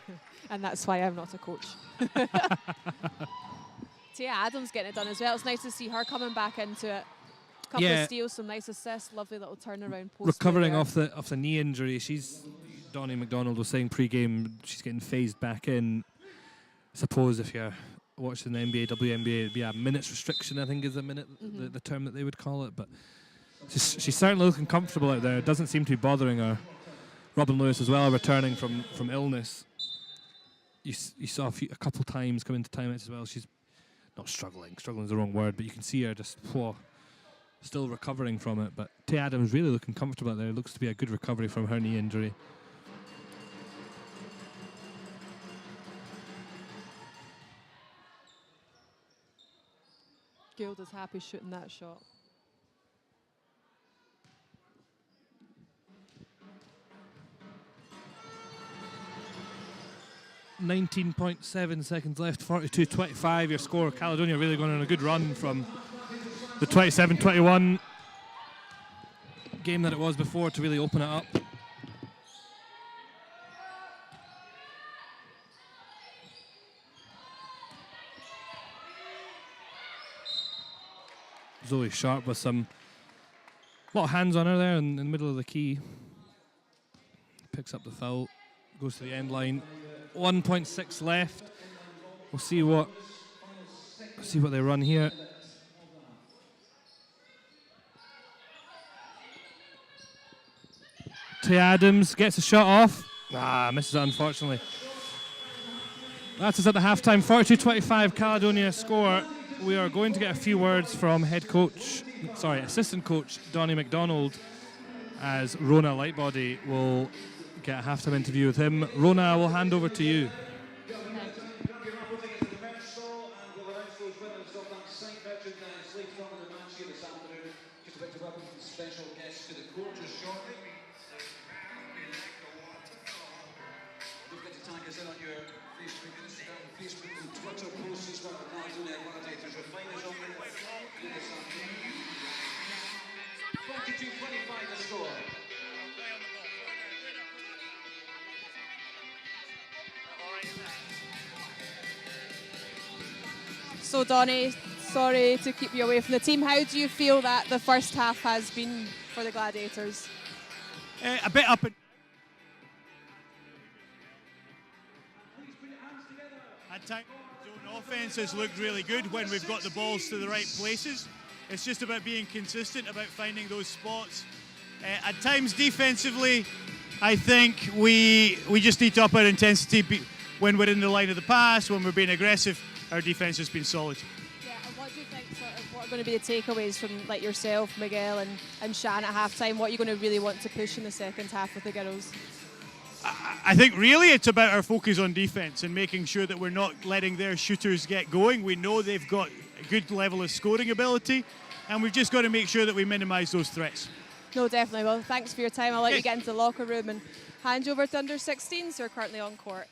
And that's why I'm not a coach. Tia Adams getting it done as well. It's nice to see her coming back into it. Couple of steals, some nice assists, lovely little turnaround post. Recovering off the knee injury, Donnie McDonald was saying pre-game she's getting phased back in. I suppose if you're watching the NBA, WNBA, it'd be a minutes restriction, I think is the term that they would call it. But she's certainly looking comfortable out there. It doesn't seem to be bothering her. Robin Lewis as well, returning from illness. You saw a couple times come into timeouts as well. She's not struggling. Struggling is the wrong word, but you can see her just still recovering from it. But Tay Adams really looking comfortable out there. It looks to be a good recovery from her knee injury. Gilda's happy shooting that shot. .7 seconds left, 42-25 your score. Caledonia really going on a good run from the 27-21 game that it was before to really open it up. Zoe Sharp with a lot of hands on her there in the middle of the key. Picks up the foul, goes to the end line. 1.6 left. We'll see what they run here. Tay Adams gets a shot off. Misses it unfortunately. That's us at the halftime. 42-25 Caledonia score. We are going to get a few words from assistant coach Donnie McDonald, as Rona Lightbody will get a halftime interview with him. Rona, I will hand over to you. So Donnie, sorry to keep you away from the team. How do you feel that the first half has been for the Gladiators? A bit up and at times, zone offense has looked really good when we've got the balls to the right places. It's just about being consistent, about finding those spots. At times defensively, I think we just need to up our intensity when we're in the line of the pass, when we're being aggressive. Our defense has been solid. Yeah, and what do you think what are going to be the takeaways from like yourself, Miguel and Shan at halftime? What are you going to really want to push in the second half with the girls? I think really it's about our focus on defense and making sure that we're not letting their shooters get going. We know they've got a good level of scoring ability, and we've just got to make sure that we minimize those threats. No, definitely. Well, thanks for your time. I'll let you get into the locker room and hand you over to under 16s who are currently on court.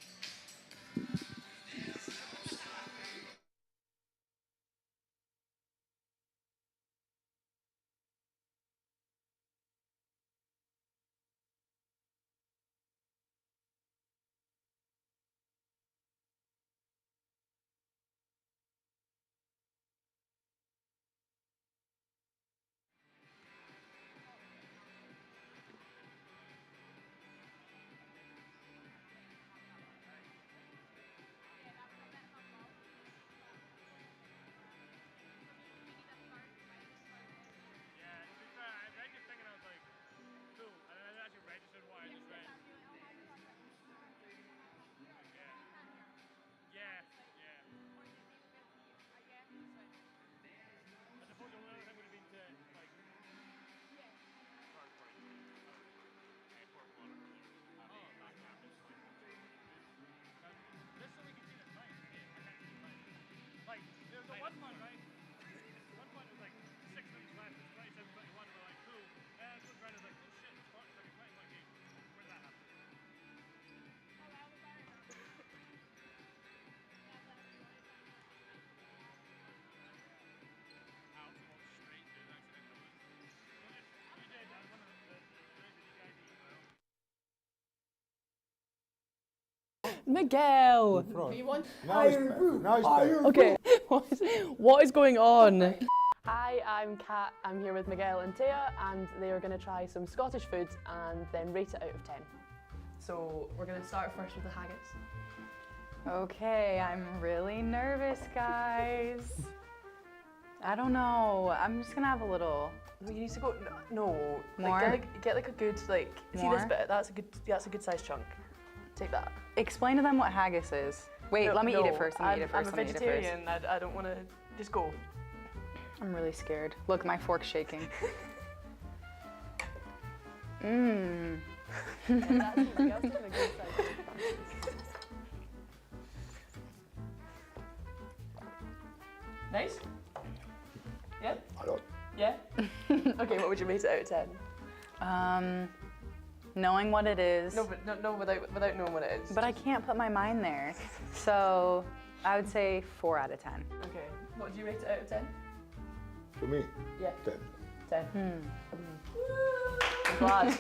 Miguel. You want? Now it's better. Okay. What is going on? Hi, I'm Kat. I'm here with Miguel and Taya, and they are going to try some Scottish food and then rate it out of 10. So we're going to start first with the haggis. Okay, I'm really nervous, guys. I don't know. I'm just gonna have a little. You need to go. No. More? Get like a good see this More? bit. That's a good sized chunk. Take that. Explain to them what haggis is. Wait, let me eat it first. I'm a vegetarian. I don't want to. Just go. I'm really scared. Look, my fork's shaking. Mmm. Nice? Yeah? A lot. Yeah? Okay, what would you rate it out of 10? Knowing what it is. No, but no, without knowing what it is. But I can't put my mind there. So I would say 4 out of 10. Okay. What would you rate it out of 10? For me, Yeah. 10. 10. I'm glad.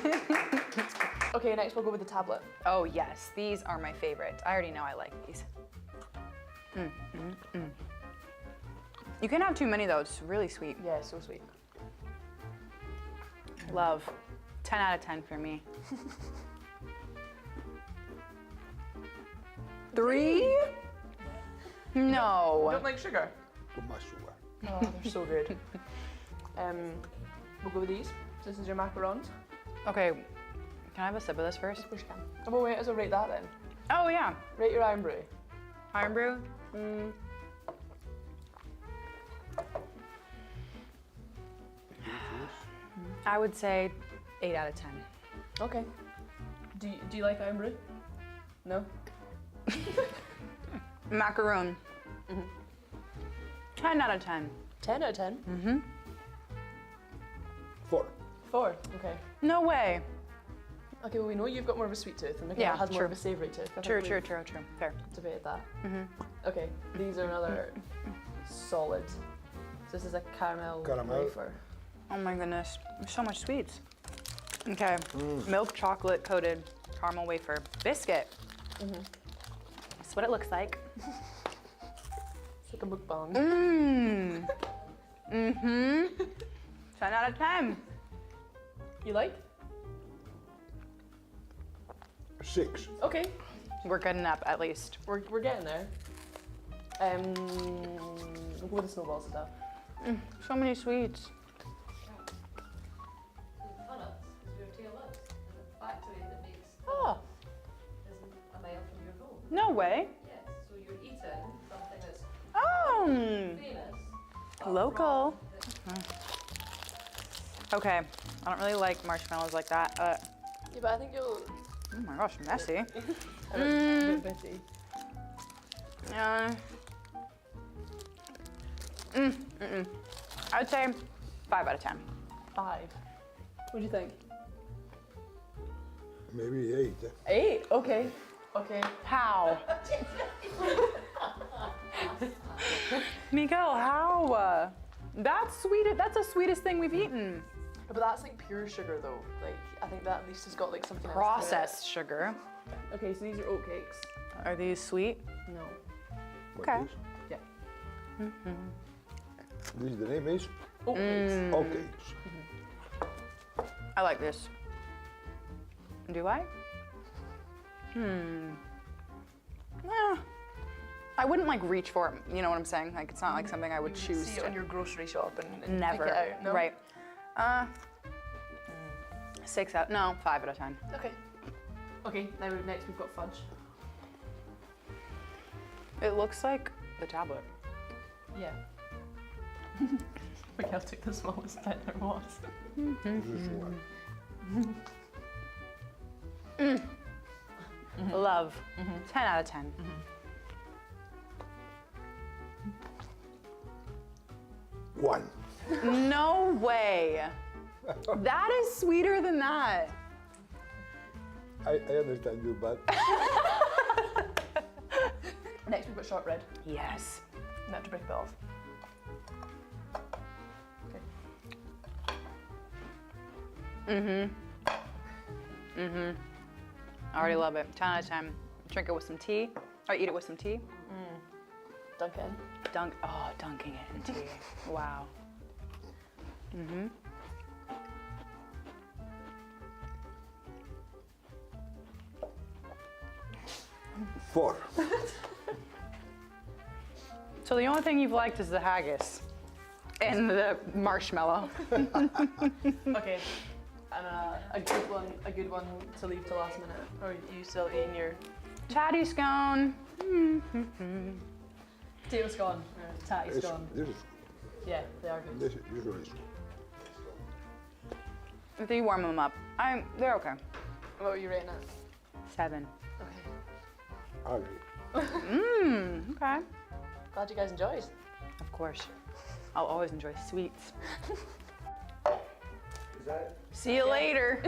Okay, next we'll go with the tablet. Oh yes, these are my favorite. I already know I like these. You can't have too many though, it's really sweet. Yeah, so sweet. Love. 10 out of 10 for me. 3? No. You don't like sugar? Too much sugar. Oh, they're so good. We'll go with these. This is your macarons. Okay, can I have a sip of this first? Of course you can. Oh, well, wait, I'll rate that then. Oh yeah. Rate your iron brew. Iron brew? I would say 8 out of 10. Okay. Do you like iron brew? No? Macaroon. 10 out of 10. 10 out of 10? 4. 4, okay. No way. Okay, well we know you've got more of a sweet tooth and Miguel Yeah, has more true. of a savoury tooth. I think True. we've Fair. debated that. Okay, these are another solid. So this is a caramel wafer. Oh my goodness, there's so much sweets. Okay, milk chocolate coated caramel wafer biscuit. That's what it looks like. It's like a mukbang. 10 out of 10. You like? 6. Okay, We're good enough at least. we're getting there. We'll go with the snowballs stuff. So many sweets. Oh, No way. Yes, so you're eating something that's Oh, famous. local. Okay, I don't really like marshmallows like that. yeah, but I think you'll. Oh my gosh, messy. A bit bitty. I'd say 5 out of 10. 5. What do you think? Maybe 8. 8. Okay. Okay. How? Miguel, how? That's sweet. That's the sweetest thing we've eaten. But that's like pure sugar though. Like I think that at least has got like something else Processed sugar. to it. Okay, so these are oat cakes. Are these sweet? No. What Okay. is? Yeah. This is the name is? Oat cakes. Okay. I like this. Do I? I wouldn't like reach for it. You know what I'm saying? Like it's not like something I would You choose see it to. on your grocery shop and Never. pick it out. No? Right. 6 out. No, 5 out of 10. Okay. Okay. Now next we've got fudge. It looks like the tablet. Yeah. Miguel took the smallest bit there was. This one. Love. 10 out of 10. 1. No way. That is sweeter than that. I understand you, but Next we've got shortbread. Yes. You have to break it off. Okay. I already love it. 10 out of 10. drink it with some tea, or eat it with some tea. Dunk it in. Dunking it in tea. Wow. Mm-hmm. 4. So the only thing you've liked is the haggis and the marshmallow. Okay. And a good one to leave till last minute. Or are you still eating your Tatty scone. potato scone or tatty This scone? is Yeah, they are good. this is nice. If you warm them up, they're okay. What were you rating it? 7. Okay. I agree. Okay. Glad you guys enjoyed. Of course. I'll always enjoy sweets. See you later.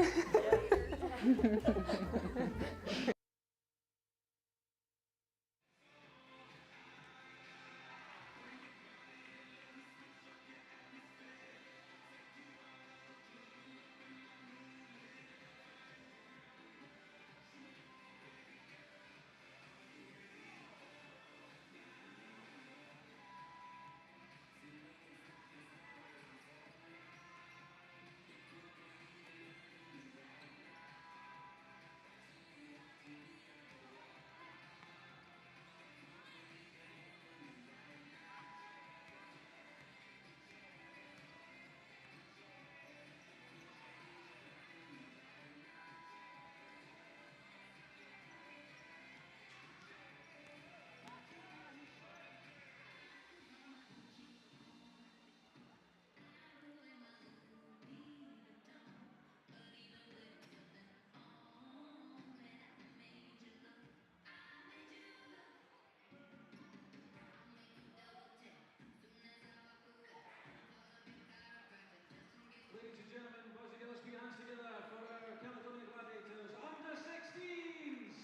Ladies and gentlemen, boys and girls, put your hands together for our Caledonia Gladiators under 16s.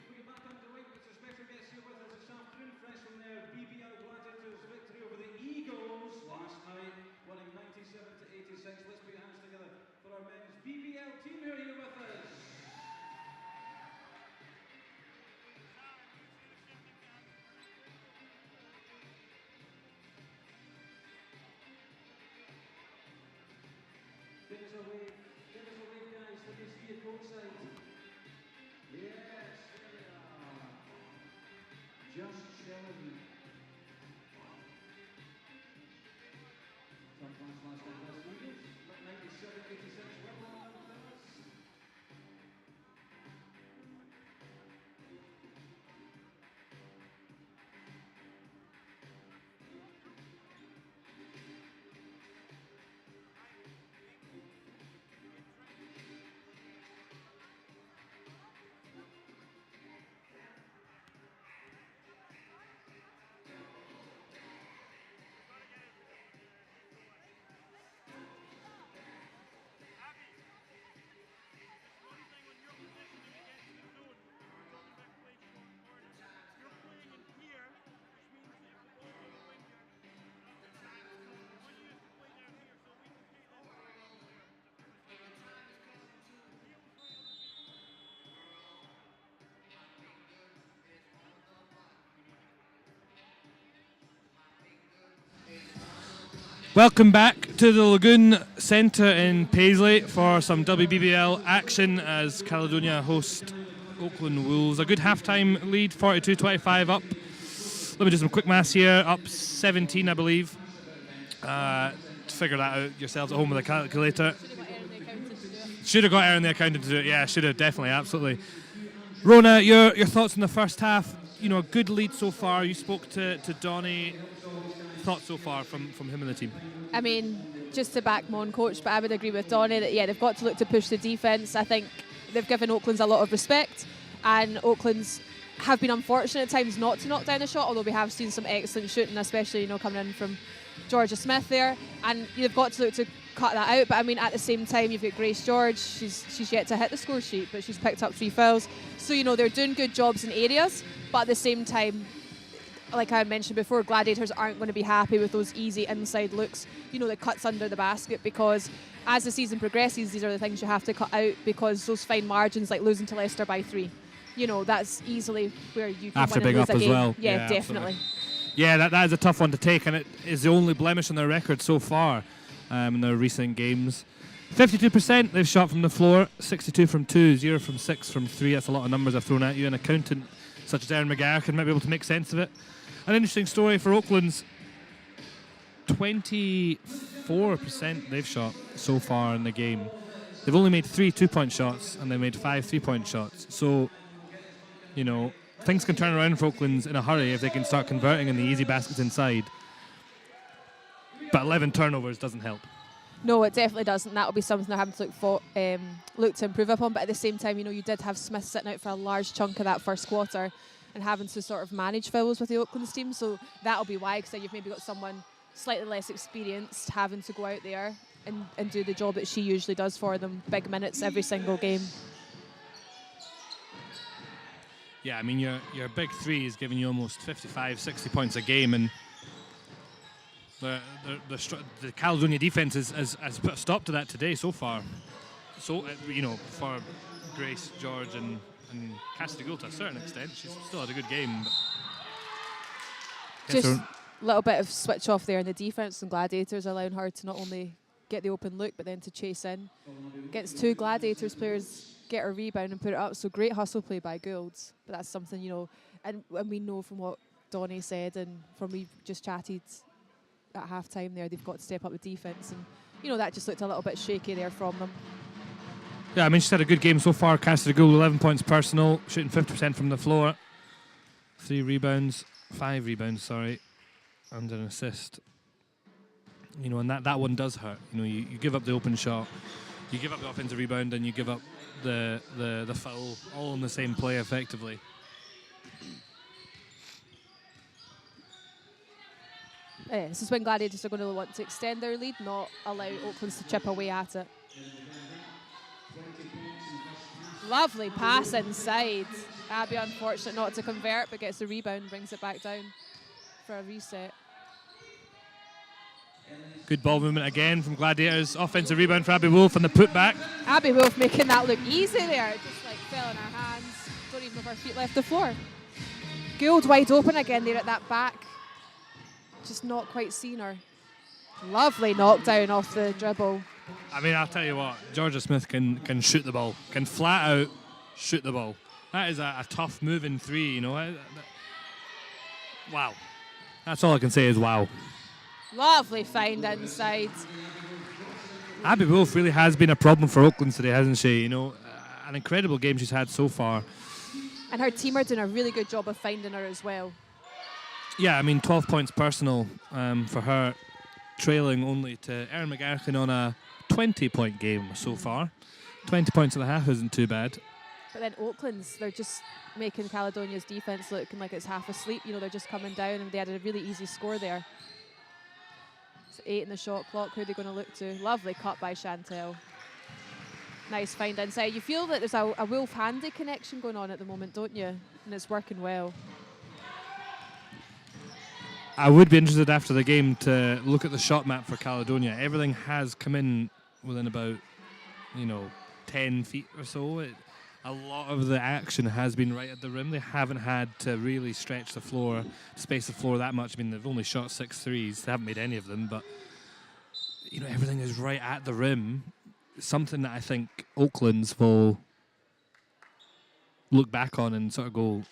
We're back underway. It's a special guest here with us this afternoon, fresh from their BBL Gladiators victory over the Eagles last night, winning 97 to 86. Let's put your hands together for our men's BBL team who are here with us. Give us a wave, guys. Let me see you courtside. Yes, there we are. Just chilling. Top class last night, last Eagles. 97, 86, well done, fellas. Welcome back to the Lagoon Centre in Paisley for some WBBL action as Caledonia host Oakland Wolves. A good half-time lead, 42-25 up. Let me do some quick maths here. Up 17, I believe. Figure that out yourselves at home with a calculator. Should have got Aaron the accountant to do it. Yeah, should have, definitely, absolutely. Rona, your thoughts on the first half? You know, a good lead so far. You spoke to Donny. Thoughts so far from him and the team? I mean, just to back my own coach, but I would agree with Donny that, yeah, they've got to look to push the defence. I think they've given Oaklands a lot of respect, and Oaklands have been unfortunate at times not to knock down a shot, although we have seen some excellent shooting, especially, you know, coming in from Georgia Smith there, and you've got to look to cut that out. But I mean, at the same time, you've got Grace George. She's yet to hit the score sheet, but she's picked up 3 fouls. So, you know, they're doing good jobs in areas, but at the same time, like I mentioned before, Gladiators aren't going to be happy with those easy inside looks, you know, the cuts under the basket, because as the season progresses, these are the things you have to cut out, because those fine margins, like losing to Leicester by 3, you know, that's easily where you can after win and big lose up a as game. well. Yeah, definitely. Absolutely. Yeah, that is a tough one to take, and it is the only blemish on their record so far in their recent games. 52% they've shot from the floor, 62 from 2, 0 from 6 from 3. That's a lot of numbers I've thrown at you. An accountant such as Aaron McGarrigan might be able to make sense of it. An interesting story for Oaklands, 24% they've shot so far in the game. They've only made 3 2-point shots, and they made 5 3-point shots. So, you know, things can turn around for Oaklands in a hurry if they can start converting in the easy baskets inside. But 11 turnovers doesn't help. No, it definitely doesn't. That'll be something they're having to look to improve upon. But at the same time, you know, you did have Smith sitting out for a large chunk of that first quarter and having to sort of manage fouls with the Oaklands team. So that'll be why, because you've maybe got someone slightly less experienced having to go out there and do the job that she usually does for them, big minutes every single game. Yeah, I mean, your big three is giving you almost 55, 60 points a game, and the Caledonia defense has put a stop to that today so far. So, you know, for Grace, George, and Cassidy Gould to a certain extent, she's still had a good game. But just a little bit of switch off there in the defense, and Gladiators allowing her to not only get the open look, but then to chase in. Against 2 Gladiators players, get a rebound and put it up. So great hustle play by Goulds. But that's something, you know, and we know from what Donny said and from we just chatted at half time there, they've got to step up the defense, and you know, that just looked a little bit shaky there from them. Yeah, I mean, she's had a good game so far. Cassidy Gould, 11 points personal, shooting 50% from the floor, 5 rebounds, and an assist. You know, and that one does hurt. You know, you give up the open shot, you give up the offensive rebound, and you give up the foul, all in the same play effectively. This is when Gladiators are going to want to extend their lead, not allow Oaklands to chip away at it. Lovely pass inside. That'd be unfortunate not to convert, but gets the rebound, brings it back down for a reset. Good ball movement again from Gladiators. Offensive rebound for Abby Wolf and the putback. Abby Wolf making that look easy there. Just like fell in her hands. Don't even know if her feet left the floor. Gould wide open again there at that back. Just not quite seen her. Lovely knockdown off the dribble. I mean, I'll tell you what, Georgia Smith can shoot the ball, can flat out shoot the ball. That is a tough moving 3, you know. Wow. That's all I can say is wow. Lovely find inside. Abby Wolf really has been a problem for Oakland today, hasn't she? You know, an incredible game she's had so far. And her team are doing a really good job of finding her as well. Yeah, I mean, 12 points personal for her, trailing only to Erin McGarrigan on a 20-point game so far. 20 points at the half isn't too bad. But then Oakland's, they're just making Caledonia's defence looking like it's half asleep. You know, they're just coming down, and they had a really easy score there. So 8 in the shot clock. Who are they going to look to? Lovely cut by Chantel. Nice find inside. You feel that there's a Wolf-Handy connection going on at the moment, don't you? And it's working well. I would be interested after the game to look at the shot map for Caledonia. Everything has come in within about, 10 feet or so. A lot of the action has been right at the rim. They haven't had to really stretch the floor, space the floor that much. I mean, they've only shot 6 threes. They haven't made any of them, but everything is right at the rim. Something that I think Oaklands will look back on and sort of go,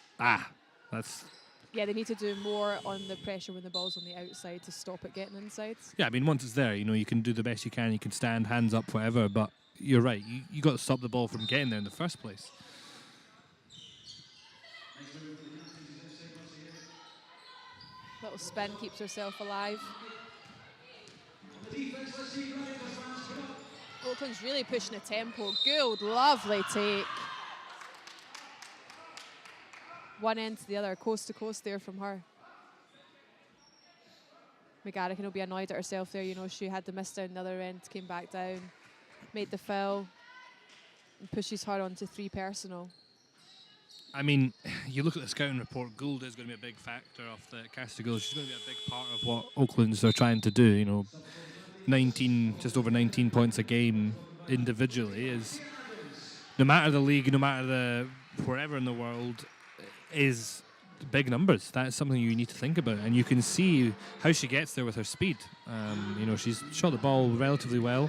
that's... Yeah, they need to do more on the pressure when the ball's on the outside to stop it getting inside. Yeah, I mean, once it's there, you can do the best you can. You can stand, hands up, whatever. But you're right. You got to stop the ball from getting there in the first place. Little spin keeps herself alive. Oakland's really pushing the tempo. Gould, lovely take. One end to the other, coast to coast there from her. McGarrigan will be annoyed at herself there. She had the miss down the other end, came back down, made the foul, and pushes her onto 3 personal. I mean, you look at the scouting report, Gould is going to be a big factor of the Castigal. She's going to be a big part of what Oaklands are trying to do. 19, just over 19 points a game individually is, no matter the league, no matter the wherever in the world, is big numbers. That is something you need to think about, and you can see how she gets there with her speed. She's shot the ball relatively well,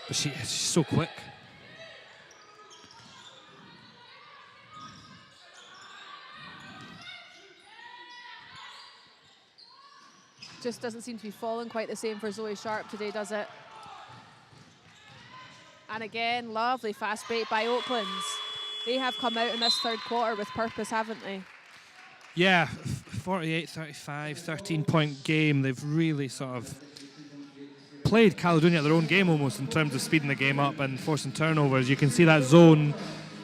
but she's so quick. Just doesn't seem to be falling quite the same for Zoe Sharp today, does it? And again, lovely fast break by Oaklands. They have come out in this third quarter with purpose, haven't they? Yeah, 48-35, 13-point game. They've really sort of played Caledonia at their own game almost in terms of speeding the game up and forcing turnovers. You can see that zone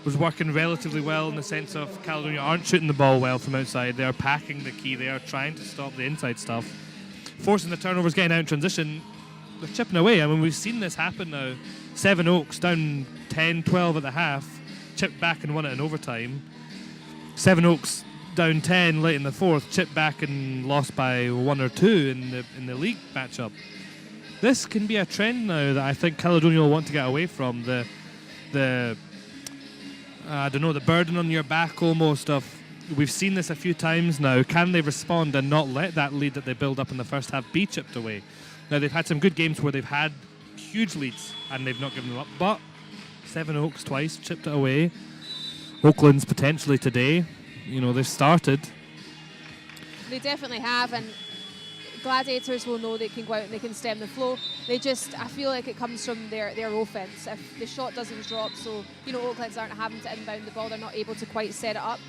was working relatively well in the sense of Caledonia aren't shooting the ball well from outside. They are packing the key. They are trying to stop the inside stuff. Forcing the turnovers, getting out in transition. They're chipping away. I mean, we've seen this happen now. 7 Oaks down 10-12 at the half. Chipped back and won it in overtime. 7 Oaks down 10 late in the fourth, chipped back and lost by 1 or 2 in the league matchup. This can be a trend now that I think Caledonia will want to get away from. The burden on your back almost of, we've seen this a few times now. Can they respond and not let that lead that they build up in the first half be chipped away? Now, they've had some good games where they've had huge leads and they've not given them up, but 7 Oaks twice, chipped it away. Oaklands potentially today. They've started. They definitely have, and Gladiators will know they can go out and they can stem the flow. I feel like it comes from their offense. If the shot doesn't drop, so, Oaklands aren't having to inbound the ball, they're not able to quite set it up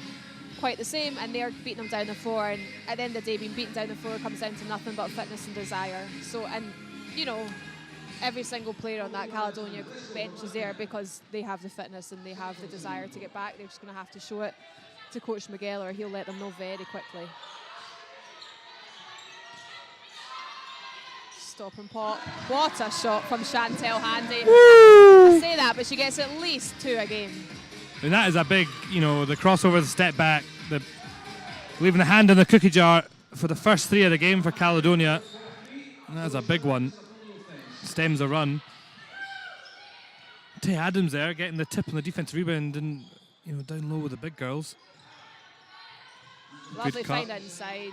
quite the same, and they're beating them down the floor, and at the end of the day, being beaten down the floor comes down to nothing but fitness and desire. So, every single player on that Caledonia bench is there because they have the fitness and they have the desire to get back. They're just going to have to show it to Coach Miguel, or he'll let them know very quickly. Stop and pop. What a shot from Chantel Handy. I say that, but she gets at least 2 a game. And that is a big, the crossover, the step back, leaving the hand in the cookie jar for the first 3 of the game for Caledonia. And that's a big one. Stems a run. Tay Adams there getting the tip on the defensive rebound and, down low with the big girls. Lovely find inside.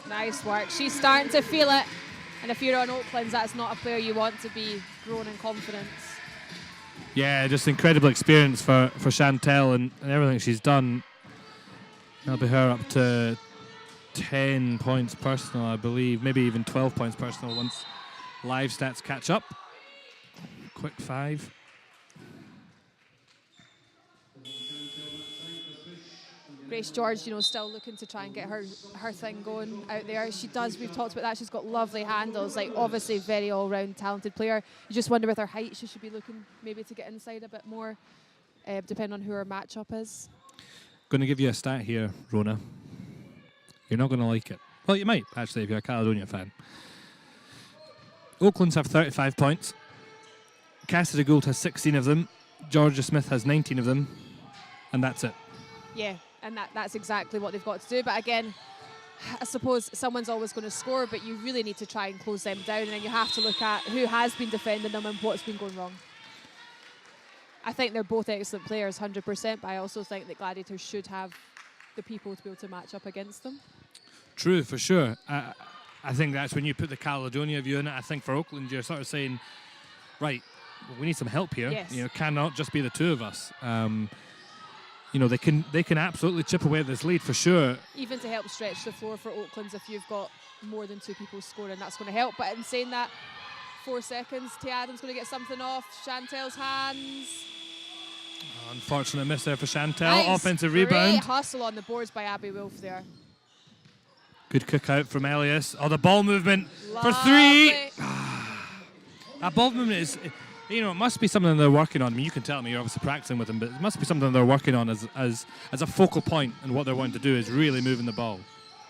Nice work. She's starting to feel it. And if you're on Oaklands, that's not a player you want to be growing in confidence. Yeah, just incredible experience for Chantel and everything she's done. That'll be her up to 10 points personal, I believe. Maybe even 12 points personal once live stats catch up. Quick 5. Grace George, still looking to try and get her thing going out there. She does, we've talked about that, she's got lovely handles, obviously very all-round talented player. You just wonder with her height, she should be looking maybe to get inside a bit more, depending on who her matchup is. Going to give you a stat here, Rona. You're not going to like it. Well, you might, actually, if you're a Caledonia fan. Oaklands have 35 points. Cassidy Gould has 16 of them. Georgia Smith has 19 of them. And that's it. Yeah. And that's exactly what they've got to do. But again, I suppose someone's always going to score, but you really need to try and close them down. And then you have to look at who has been defending them and what's been going wrong. I think they're both excellent players, 100%, but I also think that Gladiators should have the people to be able to match up against them. True, for sure. I think that's when you put the Caledonia view in it. I think for Oakland, you're sort of saying, right, well, we need some help here. Yes. You know, cannot just be the two of us. You know, they can absolutely chip away at this lead for sure. Even to help stretch the floor for Oaklands, if you've got more than 2 people scoring, that's going to help. But in saying that, 4 seconds, Tay Adams going to get something off Chantel's hands. Unfortunate miss there for Chantel. Nice. Offensive Great rebound. hustle on the boards by Abby Wolf there. Good kick out from Elias. Oh, the ball movement for Lovely. 3. That ball movement is, you know, it must be something they're working on. I mean, you can tell me you're obviously practicing with them, but it must be something they're working on as a focal point, and what they're wanting to do is really moving the ball.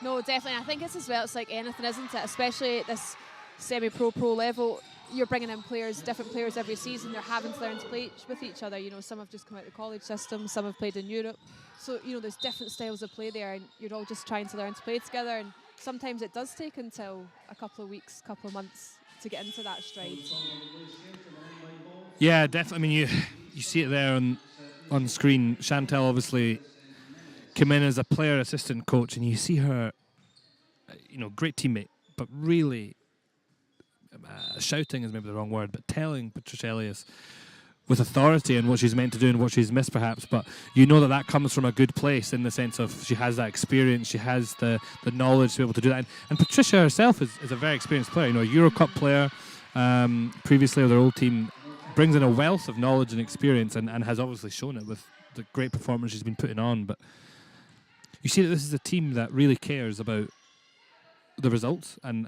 No, definitely. I think it's as well, it's like anything, isn't it? Especially at this semi-pro level, you're bringing in players, different players every season. They're having to learn to play with each other. You know, some have just come out of the college system, some have played in Europe. So, you know, there's different styles of play there, and you're all just trying to learn to play together. And sometimes it does take until a couple of weeks, couple of months to get into that stride. Yeah, definitely. I mean, you see it there on screen. Chantel obviously came in as a player assistant coach, and you see her, you know, great teammate, but really shouting is maybe the wrong word, but telling Patricia Elias with authority and what she's meant to do and what she's missed perhaps. But you know that comes from a good place, in the sense of she has that experience, she has the knowledge to be able to do that. And Patricia herself is a very experienced player, you know, a Euro Cup player, previously with her old team, brings in a wealth of knowledge and experience, and has obviously shown it with the great performance she's been putting on. But you see that this is a team that really cares about the results and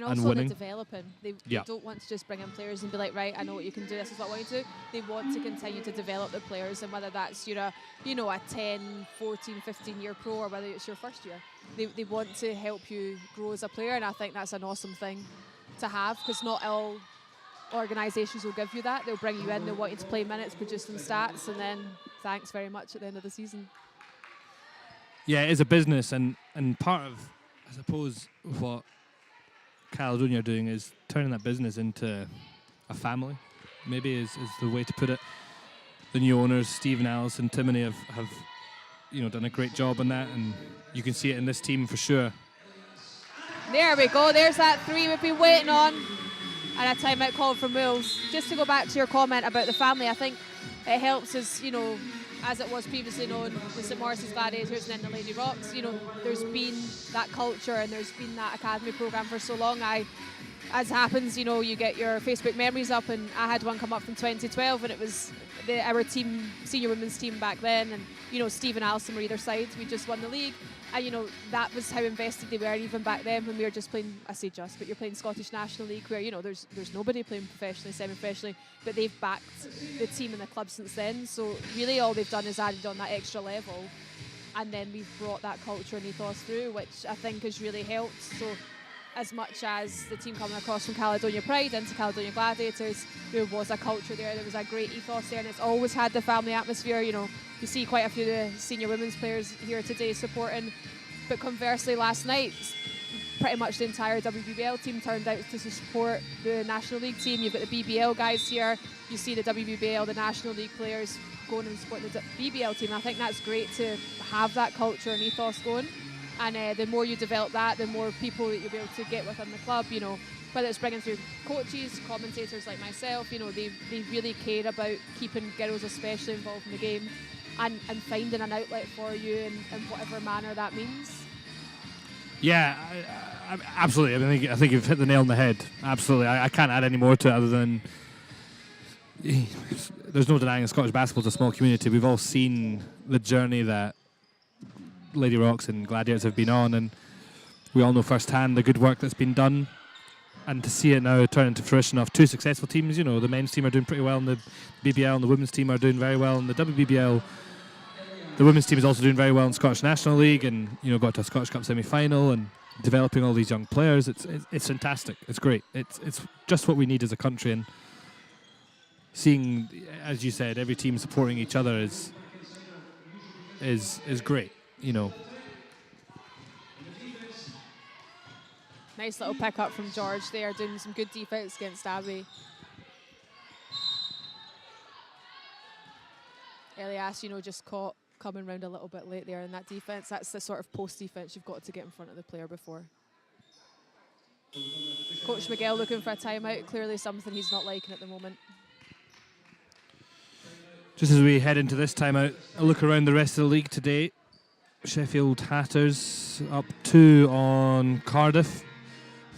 also winning. the developing. They don't want to just bring in players and be like, right, I know what you can do, this is what I want you to do. They want to continue to develop the players, and whether that's you're a 10, 14, 15 year pro, or whether it's your first year, they want to help you grow as a player. And I think that's an awesome thing to have, because not all organisations will give you that. They'll bring you in, they'll want you to play minutes, produce some stats, and then thanks very much at the end of the season. Yeah, it is a business, and part of, I suppose, what Caledonia are doing is turning that business into a family, maybe is the way to put it. The new owners, Steve and Alison Timoney, have you know, done a great job on that, and you can see it in this team for sure. There we go, there's that 3 we've been waiting on, and a timeout call from Wolves. Just to go back to your comment about the family, I think it helps us, you know, as it was previously known, the St Maurice's Gladiators and then the Lady Rocks, you know, there's been that culture and there's been that academy programme for so long. As happens, you know, you get your Facebook memories up, and I had one come up from 2012, and it was our team, senior women's team back then, and, you know, Steve and Alison were either side. We just won the league, and, you know, that was how invested they were even back then when we were just playing, I say just, but you're playing Scottish National League, where, you know, there's nobody playing professionally, semi-professionally, but they've backed the team and the club since then. So really all they've done is added on that extra level, and then we've brought that culture and ethos through, which I think has really helped. So as much as the team coming across from Caledonia Pride into Caledonia Gladiators, there was a culture there was a great ethos there, and it's always had the family atmosphere. You know, you see quite a few of the senior women's players here today supporting, but conversely last night, pretty much the entire WBBL team turned out to support the National League team. You've got the BBL guys here, you see the WBBL, the National League players going and supporting the BBL team. I think that's great to have that culture and ethos going. And the more you develop that, the more people that you'll be able to get within the club, you know, whether it's bringing through coaches, commentators like myself, you know, they really care about keeping girls especially involved in the game, and finding an outlet for you in whatever manner that means. Yeah, I absolutely. I think you've hit the nail on the head. Absolutely. I can't add any more to it other than there's no denying Scottish basketball is a small community. We've all seen the journey that Lady Rocks and Gladiators have been on, and we all know firsthand the good work that's been done, and to see it now turn into fruition of 2 successful teams. You know, the men's team are doing pretty well in the BBL, and the women's team are doing very well in the WBBL. The women's team is also doing very well in Scottish National League, and, you know, got to a Scottish Cup semi-final and developing all these young players. It's fantastic. It's great. It's just what we need as a country, and seeing, as you said, every team supporting each other is great. You know. Nice little pick up from George there, doing some good defense against Abby. Elias, you know, just caught coming round a little bit late there in that defense. That's the sort of post defense you've got to get in front of the player before. Coach Miguel looking for a timeout. Clearly something he's not liking at the moment. Just as we head into this timeout, a look around the rest of the league today. Sheffield Hatters up 2 on Cardiff,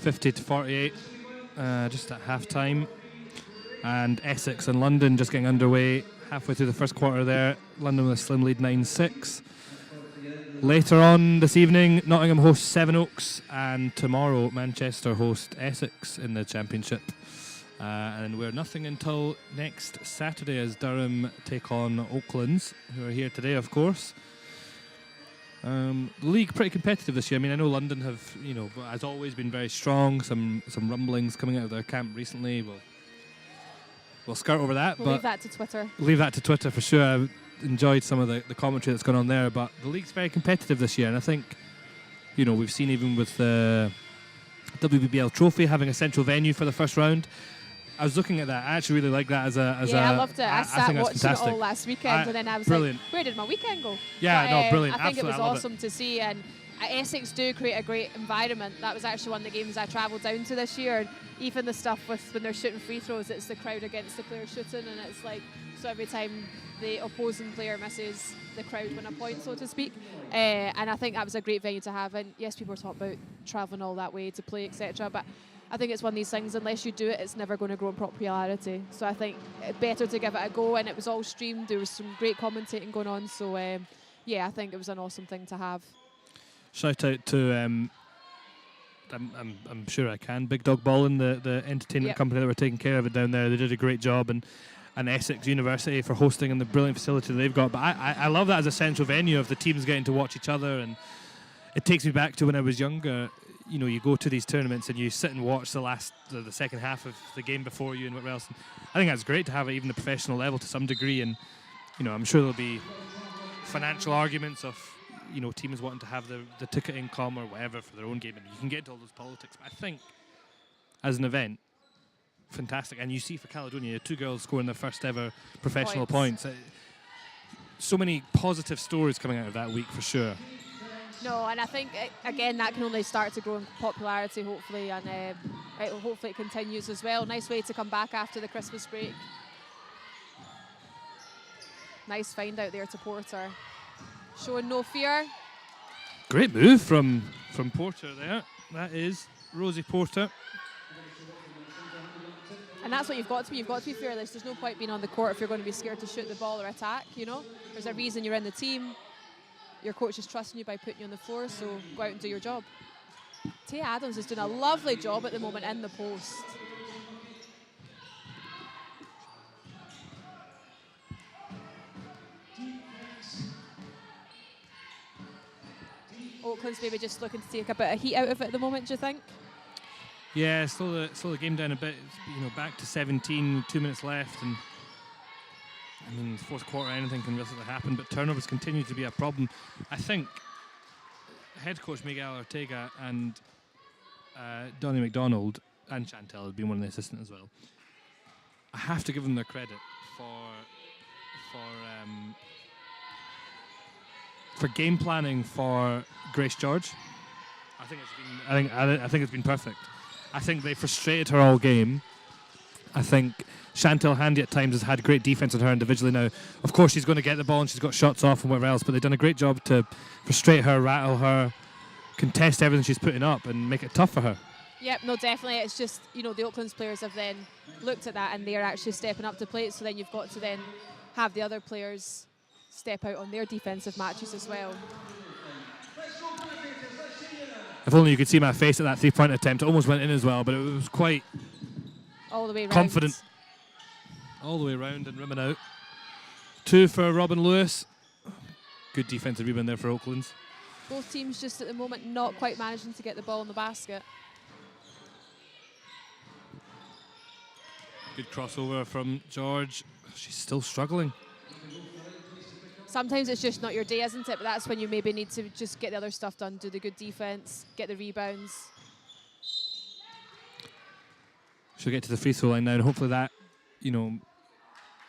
50-48, just at half-time. And Essex and London just getting underway halfway through the first quarter there. London with a slim lead 9-6. Later on this evening, Nottingham hosts Sevenoaks, and tomorrow Manchester host Essex in the Championship. And we're nothing until next Saturday as Durham take on Oaklands, who are here today, of course. The league pretty competitive this year. I mean, I know London have, as always, been very strong. Some rumblings coming out of their camp recently. We'll skirt over that. We'll leave that to Twitter. Leave that to Twitter for sure. I enjoyed some of the commentary that's gone on there, but the league's very competitive this year, and I think, we've seen even with the WBBL Trophy having a central venue for the first round. I was looking at that. I actually really like that I loved it. I sat watching it all last weekend, and then I was brilliant. like, where did my weekend go? Yeah, brilliant. I think Absolutely, it was awesome to see, and Essex do create a great environment. That was actually one of the games I travelled down to this year. And even the stuff with when they're shooting free throws, it's the crowd against the player shooting, and it's like, so every time the opposing player misses, the crowd win a point, so to speak. And I think that was a great venue to have. And yes, people are talking about travelling all that way to play, etc. But I think it's one of these things, unless you do it, it's never going to grow in popularity. So I think it's better to give it a go, and it was all streamed. There was some great commentating going on. So, I think it was an awesome thing to have. Shout out to, I'm sure I can, Big Dog Ballin, the entertainment company that were taking care of it down there. They did a great job, and Essex University for hosting and the brilliant facility they've got. But I love that as a central venue of the teams getting to watch each other, and it takes me back to when I was younger. You go to these tournaments and you sit and watch the second half of the game before you and whatever else. And I think that's great to have it even at the professional level to some degree. And, I'm sure there'll be financial arguments of, teams wanting to have the ticket income or whatever for their own game. And you can get into all those politics. But I think, as an event, fantastic. And you see for Caledonia, 2 girls scoring their first ever professional points. So many positive stories coming out of that week for sure. No, and I think, again, that can only start to grow in popularity, hopefully, and hopefully it continues as well. Nice way to come back after the Christmas break. Nice find out there to Porter. Showing no fear. Great move from Porter there. That is Rosie Porter. And that's what you've got to be. You've got to be fearless. There's no point being on the court if you're going to be scared to shoot the ball or attack, There's a reason you're in the team. Your coach is trusting you by putting you on the floor, so go out and do your job. Taya Adams is doing a lovely job at the moment in the post. Oakland's maybe just looking to take a bit of heat out of it at the moment, do you think? Yeah, slow the game down a bit. Back to 17, 2 minutes left, and fourth quarter, anything can really happen, but turnovers continue to be a problem. I think head coach Miguel Ortega and Donnie McDonald and Chantel has been one of the assistants as well. I have to give them their credit for game planning for Grace George. I think it's been perfect. I think they frustrated her all game. I think Chantel Handy at times has had great defense on her individually now. Of course, she's going to get the ball and she's got shots off and whatever else, but they've done a great job to frustrate her, rattle her, contest everything she's putting up and make it tough for her. Yep, no, definitely. It's just, the Oaklands players have then looked at that and they're actually stepping up to plate, so then you've got to then have the other players step out on their defensive matches as well. If only you could see my face at that three-point attempt. It almost went in as well, but it was quite all the way confident. All the way around and rimming out. 2 for Robin Lewis. Good defensive rebound there for Oaklands. Both teams just at the moment not quite managing to get the ball in the basket. Good crossover from George. She's still struggling. Sometimes it's just not your day, isn't it? But that's when you maybe need to just get the other stuff done, do the good defense, get the rebounds. She'll get to the free throw line now, and hopefully that,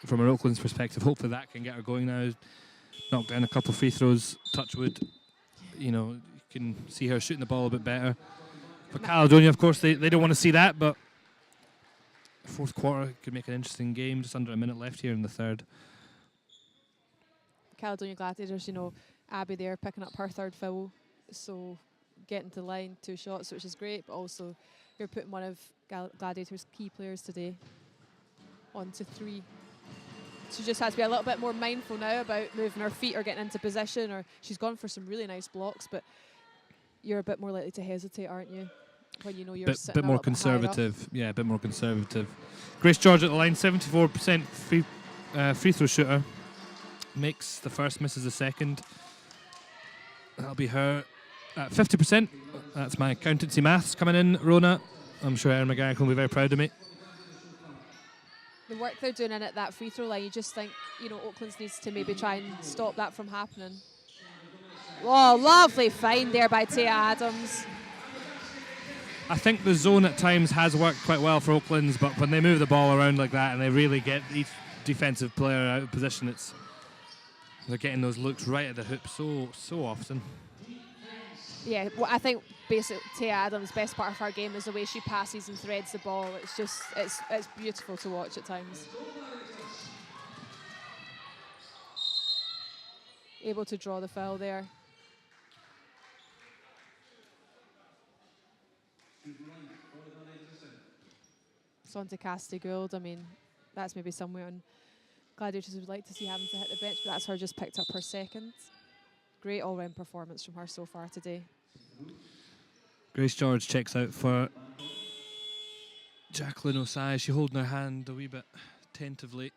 from an Oakland's perspective, hopefully that can get her going now. Knock down a couple of free throws, touch wood. You can see her shooting the ball a bit better. For Caledonia, of course, they don't want to see that, but fourth quarter could make an interesting game. Just under a minute left here in the third. Caledonia Gladiators, you know, Abby there picking up her third foul, so getting to the line, 2 shots, which is great, but also you're putting one of Gladiators' key players today on to 3. She just has to be a little bit more mindful now about moving her feet or getting into position, or she's gone for some really nice blocks, but you're a bit more likely to hesitate, aren't you, when you know you're sitting bit more conservative. Yeah, a bit more conservative. Grace George at the line, 74% free throw shooter. Makes the first, misses the second. That'll be her at 50%. That's my accountancy maths coming in, Rona. I'm sure Erin McGarrick will be very proud of me. The work they're doing in at that free throw line, you just think, you know, Oaklands needs to maybe try and stop that from happening. Oh, lovely find there by Tia Adams. I think the zone at times has worked quite well for Oaklands, but when they move the ball around like that and they really get each defensive player out of position, they're getting those looks right at the hoop so often. Yeah, well, I think basically Tia Adams' best part of her game is the way she passes and threads the ball. It's just, it's beautiful to watch at times. Able to draw the foul there. It's on to Cassidy Gould. I mean, that's maybe somewhere on Gladiators would like to see having to hit the bench, but that's her just picked up her second. Great all-round performance from her so far today. Grace George checks out for Jacqueline Osai. She's holding her hand a wee bit tentatively.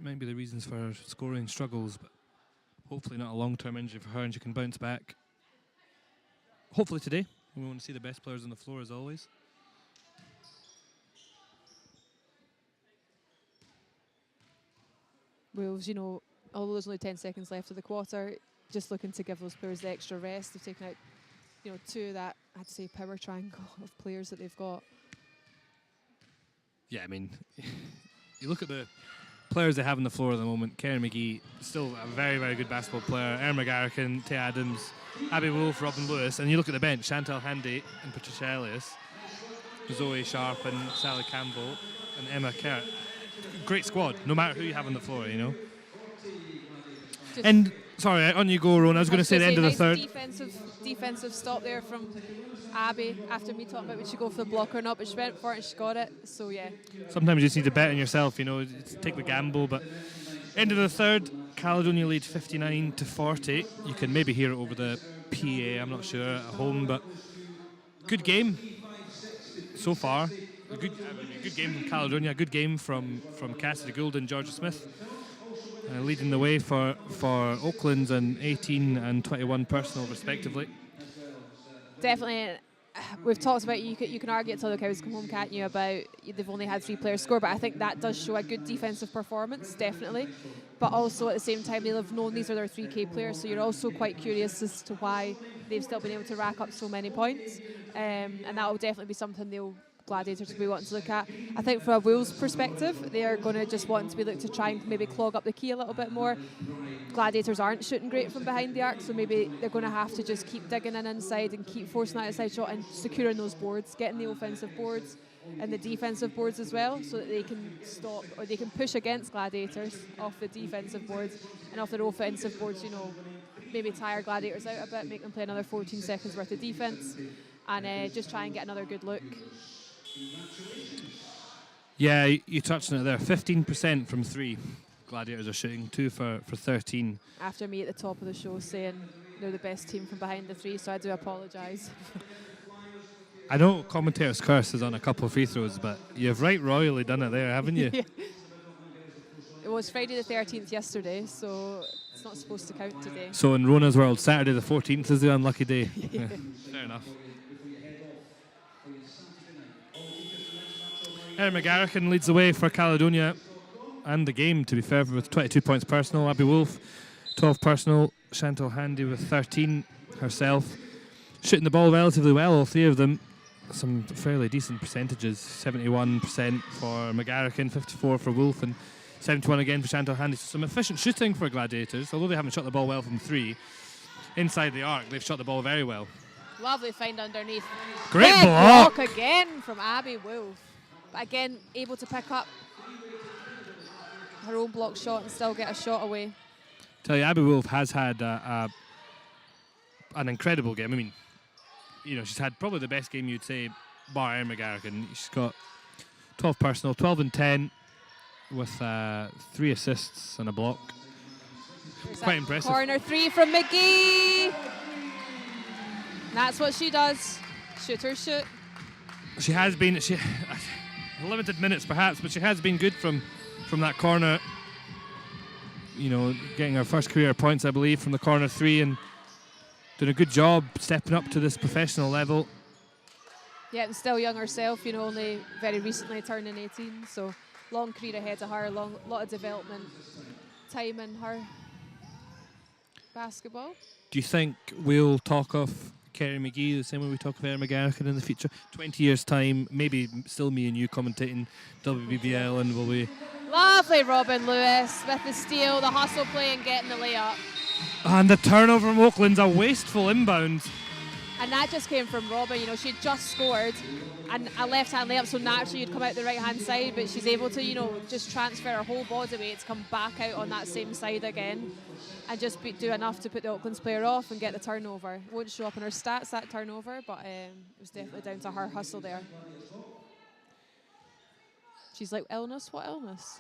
Might be the reasons for her scoring struggles, but hopefully not a long-term injury for her and she can bounce back. Hopefully today. We want to see the best players on the floor as always. Wolves, you know, although there's only 10 seconds left of the quarter, just looking to give those players the extra rest. They've taken out, you know, 2 of that, I'd say, power triangle of players that they've got. Yeah, I mean, you look at the players they have on the floor at the moment. Karen McGee, still a very, very good basketball player. Erin McGarrick, Tia Adams, Abby Wolf, Robin Lewis. And you look at the bench, Chantal Handy and Patricia Elias, Zoe Sharp and Sally Campbell and Emma Kerr. Great squad, no matter who you have on the floor, you know. And sorry, on you go, Ron. I was going to say the end of the third. Defensive stop there from Abby after me talking about would she go for the block or not, but she went for it and she got it. So yeah. Sometimes you just need to bet on yourself, you know, take the gamble. But end of the third, Caledonia lead 59-40. You can maybe hear it over the PA. I'm not sure at home, but good game so far. A good game from Caledonia. A good game from Cassidy Gould and Georgia Smith. Leading the way for Oaklands and 18 and 21 personal respectively. Definitely, we've talked about you can argue until the cows come home, can't you, about they've only had 3 players score, but I think that does show a good defensive performance, definitely. But also at the same time, they'll have known these are their 3K players, so you're also quite curious as to why they've still been able to rack up so many points. And that will definitely be something Gladiators will be wanting to look at. I think from a Wolves perspective, they are going to just want to be looked to try and maybe clog up the key a little bit more. Gladiators aren't shooting great from behind the arc, so maybe they're going to have to just keep digging in inside and keep forcing that inside shot and securing those boards, getting the offensive boards and the defensive boards as well, so that they can stop or they can push against Gladiators off the defensive boards, and off their offensive boards, you know, maybe tire Gladiators out a bit, make them play another 14 seconds worth of defense, and just try and get another good look. Yeah, you touched on it there. 15% from 3. Gladiators are shooting 2 for 13. After me at the top of the show saying they're the best team from behind the 3, so I do apologise. I know commentator's curse is on a couple of free throws, but you've right royally done it there, haven't you? Yeah. It was Friday the 13th yesterday, so it's not supposed to count today. So in Rona's world, Saturday the 14th is the unlucky day. Yeah. Fair enough. Erin McGarrick leads the way for Caledonia and the game, to be fair, with 22 points personal. Abby Wolf, 12 personal. Chantal Handy with 13 herself. Shooting the ball relatively well, all 3 of them. Some fairly decent percentages. 71% for McGarrick, 54 for Wolf, and 71 again for Chantal Handy. So some efficient shooting for Gladiators, although they haven't shot the ball well from 3. Inside the arc, they've shot the ball very well. Lovely find underneath. Great Big block. again from Abby Wolf. But again, able to pick up her own block shot and still get a shot away. Tell you, Abby Wolf has had an incredible game. I mean, you know, she's had probably the best game you'd say, bar Erin McGarrigan. She's got 12 personal, 12 and 10 with 3 assists and a block. There's Quite that impressive. Corner 3 from McGee. That's what she does. Shoot her shoot. She has been, limited minutes perhaps, but she has been good from that corner. You know, getting her first career points, I believe, from the corner 3 and doing a good job stepping up to this professional level. Yeah, and still young herself, you know, only very recently turning 18. So long career ahead of her, lot of development time in her basketball. Do you think we'll talk of Kerry McGee the same way we talk of Erin McGarrigan in the future? 20 years' time, maybe still me and you commentating WBBL, and will we... Lovely Robin Lewis with the steal, the hustle play and getting the layup. And the turnover from Oaklands, a wasteful inbound. And that just came from Robin, you know, she had just scored and a left-hand layup, so naturally you'd come out the right-hand side, but she's able to, you know, just transfer her whole body weight to come back out on that same side again and just do enough to put the Oaklands player off and get the turnover. It won't show up in her stats, that turnover, but it was definitely down to her hustle there. She's like, illness? What illness?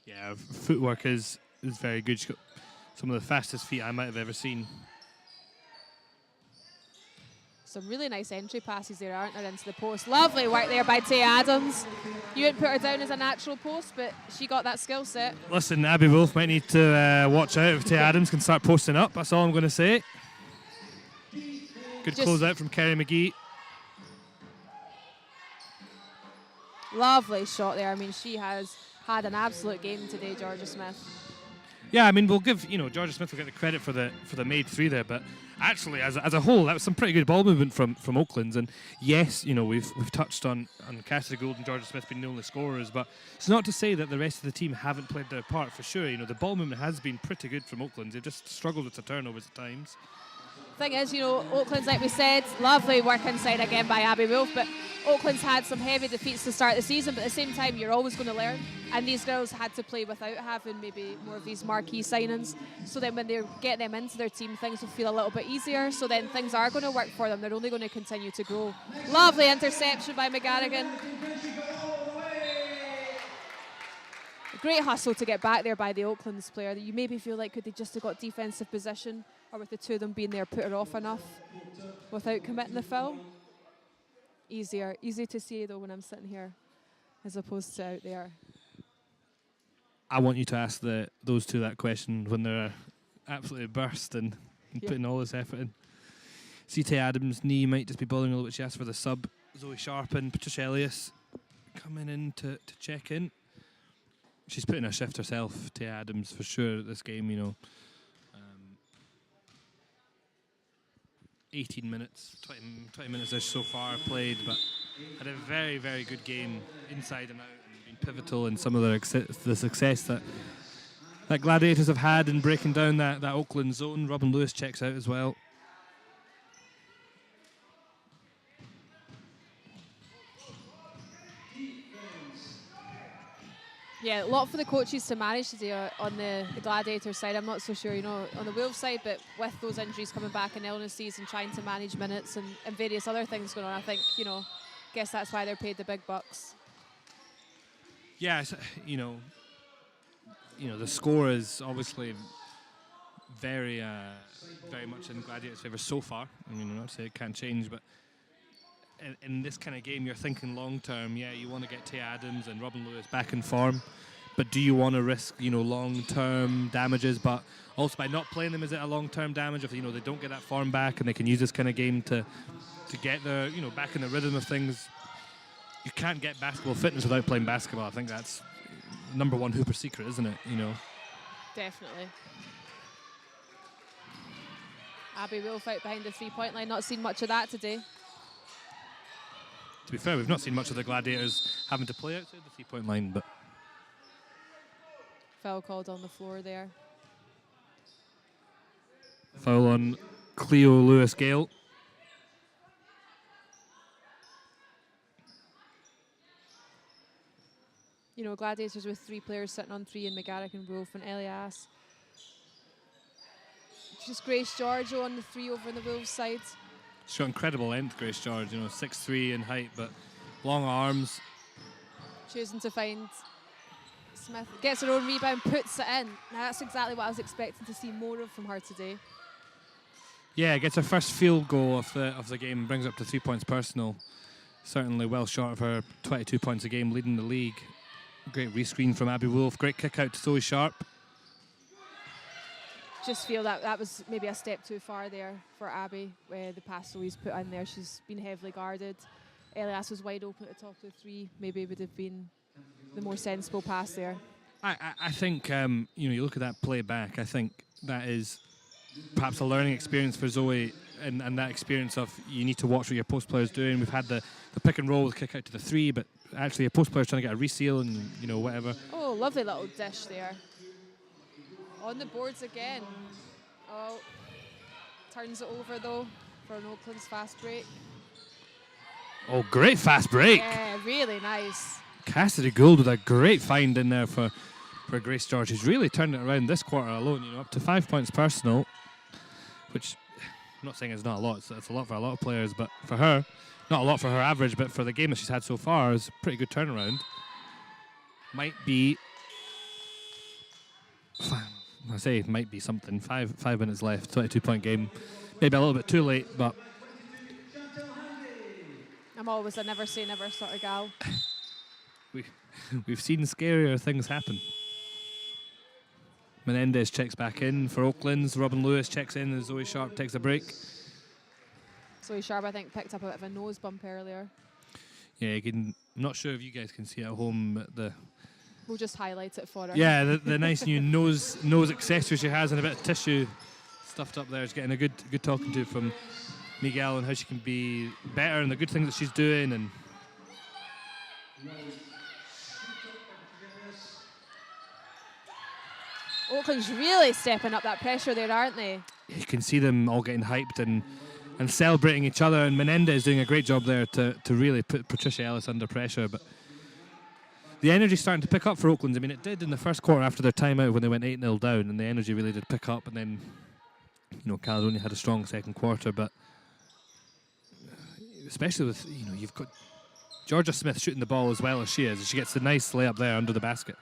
Yeah, footwork is very good. She's got some of the fastest feet I might have ever seen. Some really nice entry passes there, aren't there, into the post. Lovely work there by Tay Adams. You wouldn't put her down as a natural post, but she got that skill set. Listen, Abby Wolf might need to watch out if Tay Adams can start posting up. That's all I'm going to say. Good close out from Kerry McGee. Lovely shot there. I mean, she has had an absolute game today, Georgia Smith. Yeah, I mean, we'll give, you know, Georgia Smith will get the credit for the made 3 there, but actually, as a whole, that was some pretty good ball movement from Oaklands. And yes, you know, we've touched on Cassidy Gould and Georgia Smith being the only scorers, but it's not to say that the rest of the team haven't played their part for sure. You know, the ball movement has been pretty good from Oaklands. They've just struggled with the turnovers at times. Thing is, you know, Oakland's, like we said, lovely work inside again by Abby Wolf, but Oakland's had some heavy defeats to start the season, but at the same time, you're always going to learn. And these girls had to play without having maybe more of these marquee signings. So then when they get them into their team, things will feel a little bit easier. So then things are going to work for them. They're only going to continue to grow. Lovely interception by McGarrigan. Great hustle to get back there by the Oaklands player. You maybe feel like could they just have got defensive position, or with the two of them being there, put her off enough without committing the foul. Easy to see though when I'm sitting here, as opposed to out there. I want you to ask those two that question when they're absolutely burst and putting all this effort in. C.T. Adams' knee might just be bothering a little bit. She asked for the sub. Zoe Sharp and Patricia Elias coming in to check in. She's putting a shift herself, Tay Adams, for sure at this game, you know. 18 minutes, 20 minutes-ish so far played, but had a very, very good game inside and out and been pivotal in some of the success that Gladiators have had in breaking down that Oakland zone. Robin Lewis checks out as well. Yeah, a lot for the coaches to manage today on the Gladiator side. I'm not so sure, you know, on the Wolves side, but with those injuries coming back and illnesses and trying to manage minutes and various other things going on, I think, you know, guess that's why they're paid the big bucks. Yeah, you know, the score is obviously very much in Gladiators' favour so far. I mean, not to say it can't change, but in this kind of game, you're thinking long term. Yeah, you want to get Tay Adams and Robin Lewis back in form, but do you want to risk, you know, long term damages? But also by not playing them, is it a long term damage if, you know, they don't get that form back and they can use this kind of game to get their, you know, back in the rhythm of things? You can't get basketball fitness without playing basketball. I think that's number one Hooper secret, isn't it? You know. Definitely. Abby Wolf out behind the 3-point line. Not seen much of that today. To be fair, we've not seen much of the Gladiators having to play outside the 3-point line, but Foul called on the floor there. Foul on Cleo Lewis-Gale. You know, Gladiators with 3 players sitting on 3 in McGarrick and Wolf and Elias. Just Grace George on the 3 over on the Wolves side. She's got incredible length, Grace George, you know, 6'3" in height, but long arms. Choosing to find Smith. Gets her own rebound, puts it in. Now that's exactly what I was expecting to see more of from her today. Yeah, gets her first field goal of the game, brings up to 3 points personal. Certainly well short of her 22 points a game, leading the league. Great rescreen from Abby Wolf. Great kick out to Zoe Sharp. Just feel that was maybe a step too far there for Abby, where the pass Zoe's put in there. She's been heavily guarded. Elias was wide open at the top of the 3. Maybe it would have been the more sensible pass there. I think, you know, you look at that play back, I think that is perhaps a learning experience for Zoe, and that experience of you need to watch what your post player's doing. We've had the pick and roll with kick out to the 3, but actually a post player's trying to get a reseal and, you know, whatever. Oh, lovely little dish there. On the boards again. Oh, turns it over though for an Oaklands fast break. Oh, great fast break. Yeah, really nice. Cassidy Gould with a great find in there for Grace George, who's really turned it around this quarter alone, you know, up to 5 points personal, which I'm not saying it's not a lot, it's a lot for a lot of players, but for her, not a lot for her average, but for the game that she's had so far, is a pretty good turnaround. Might be, I say it might be something, 5 minutes left, 22-point game. Maybe a little bit too late, but I'm always a never say never sort of gal. we've seen scarier things happen. Menendez checks back in for Oaklands. Robin Lewis checks in as Zoe Sharp takes a break. Zoe Sharp, I think, picked up a bit of a nose bump earlier. Yeah, I'm not sure if you guys can see at home the. We'll just highlight it for her. Yeah, the nice new nose accessory she has and a bit of tissue stuffed up there. She's getting a good talking to from Miguel and how she can be better and the good things that she's doing. And Oakland's really stepping up that pressure there, aren't they? you can see them all getting hyped and celebrating each other. And Menendez doing a great job there to really put Patricia Ellis under pressure. But the energy's starting to pick up for Oaklands. I mean, it did in the first quarter after their timeout when they went 8-0 down, and the energy really did pick up. And then, you know, Caledonia had a strong second quarter, but especially with, you know, you've got Georgia Smith shooting the ball as well as she is. She gets a nice layup there under the basket.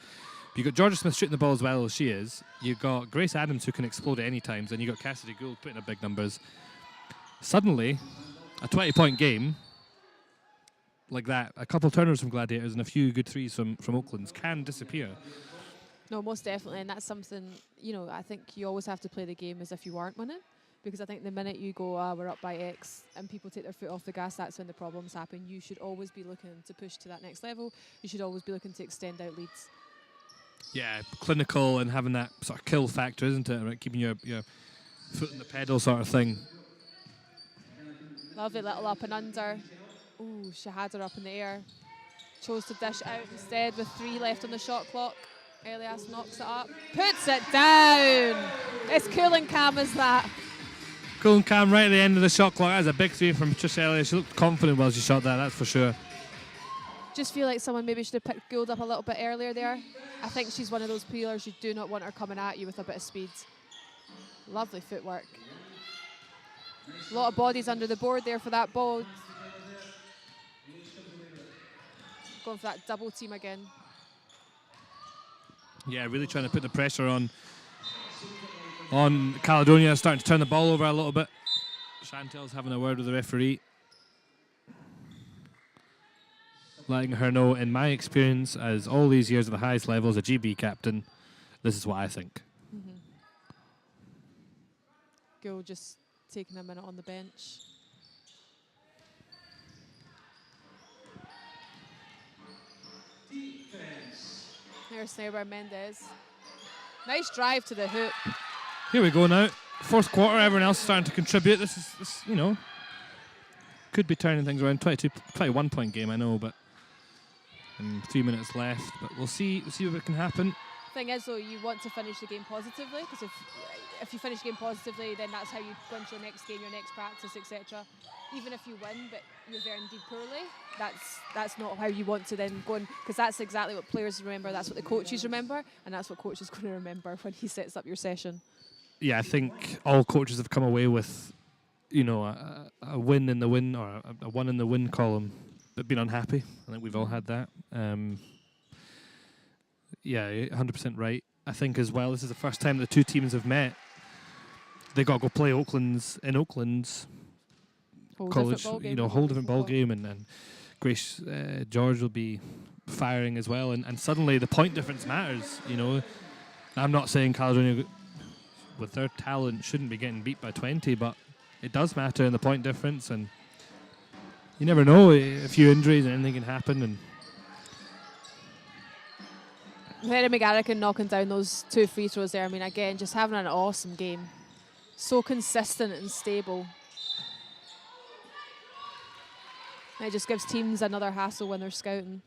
You've got Georgia Smith shooting the ball as well as she is. You've got Grace Adams who can explode at any times, and you've got Cassidy Gould putting up big numbers. Suddenly, a 20-point game like that, a couple turnovers from Gladiators and a few good threes from Oaklands can disappear. No, most definitely, and that's something, you know, I think you always have to play the game as if you aren't winning, because I think the minute you go, we're up by X, and people take their foot off the gas, that's when the problems happen. You should always be looking to push to that next level. You should always be looking to extend out leads. Yeah, clinical and having that sort of kill factor, isn't it? Right, keeping your foot in the pedal sort of thing. Lovely little up and under. Ooh, she had her up in the air. Chose to dish out instead with 3 left on the shot clock. Elias knocks it up, puts it down. It's cool and calm as that. Cool and calm right at the end of the shot clock. That's a big 3 from Patricia Elliott. She looked confident while she shot that, that's for sure. Just feel like someone maybe should have picked Gould up a little bit earlier there. I think she's one of those players you do not want her coming at you with a bit of speed. Lovely footwork. A lot of bodies under the board there for that ball. Going for that double team again. Yeah, really trying to put the pressure on Caledonia, starting to turn the ball over a little bit. Chantel's having a word with the referee, letting her know, in my experience, as all these years at the highest level as a GB captain, this is what I think. Mm-hmm. Gould just taking a minute on the bench. There's snare by Mendes. Nice drive to the hoop. Here we go now. Fourth quarter, everyone else starting to contribute. This you know, could be turning things around. 21-point game, I know, but 3 minutes left. But we'll see what can happen. Thing is, though, you want to finish the game positively, because if you finish the game positively, then that's how you go into your next game, your next practice, etc. Even if you win, but you're there indeed poorly, that's not how you want to then go in, because that's exactly what players remember, that's what the coaches remember, and that's what coach is going to remember when he sets up your session. Yeah, I think all coaches have come away with, you know, a win in the win, or a one in the win column, but been unhappy. I think we've all had that. Yeah, 100% right. I think as well, this is the first time the two teams have met. They got to go play Oaklands in Oaklands College, you know, whole different ball game, and Grace George will be firing as well, and suddenly the point difference matters. You know, I'm not saying Caledonia, with their talent, shouldn't be getting beat by 20, but it does matter in the point difference, and you never know, a few injuries and anything can happen. And Henry McGarrigan knocking down those 2 free throws there. I mean, again, just having an awesome game. So consistent and stable. And it just gives teams another hassle when they're scouting.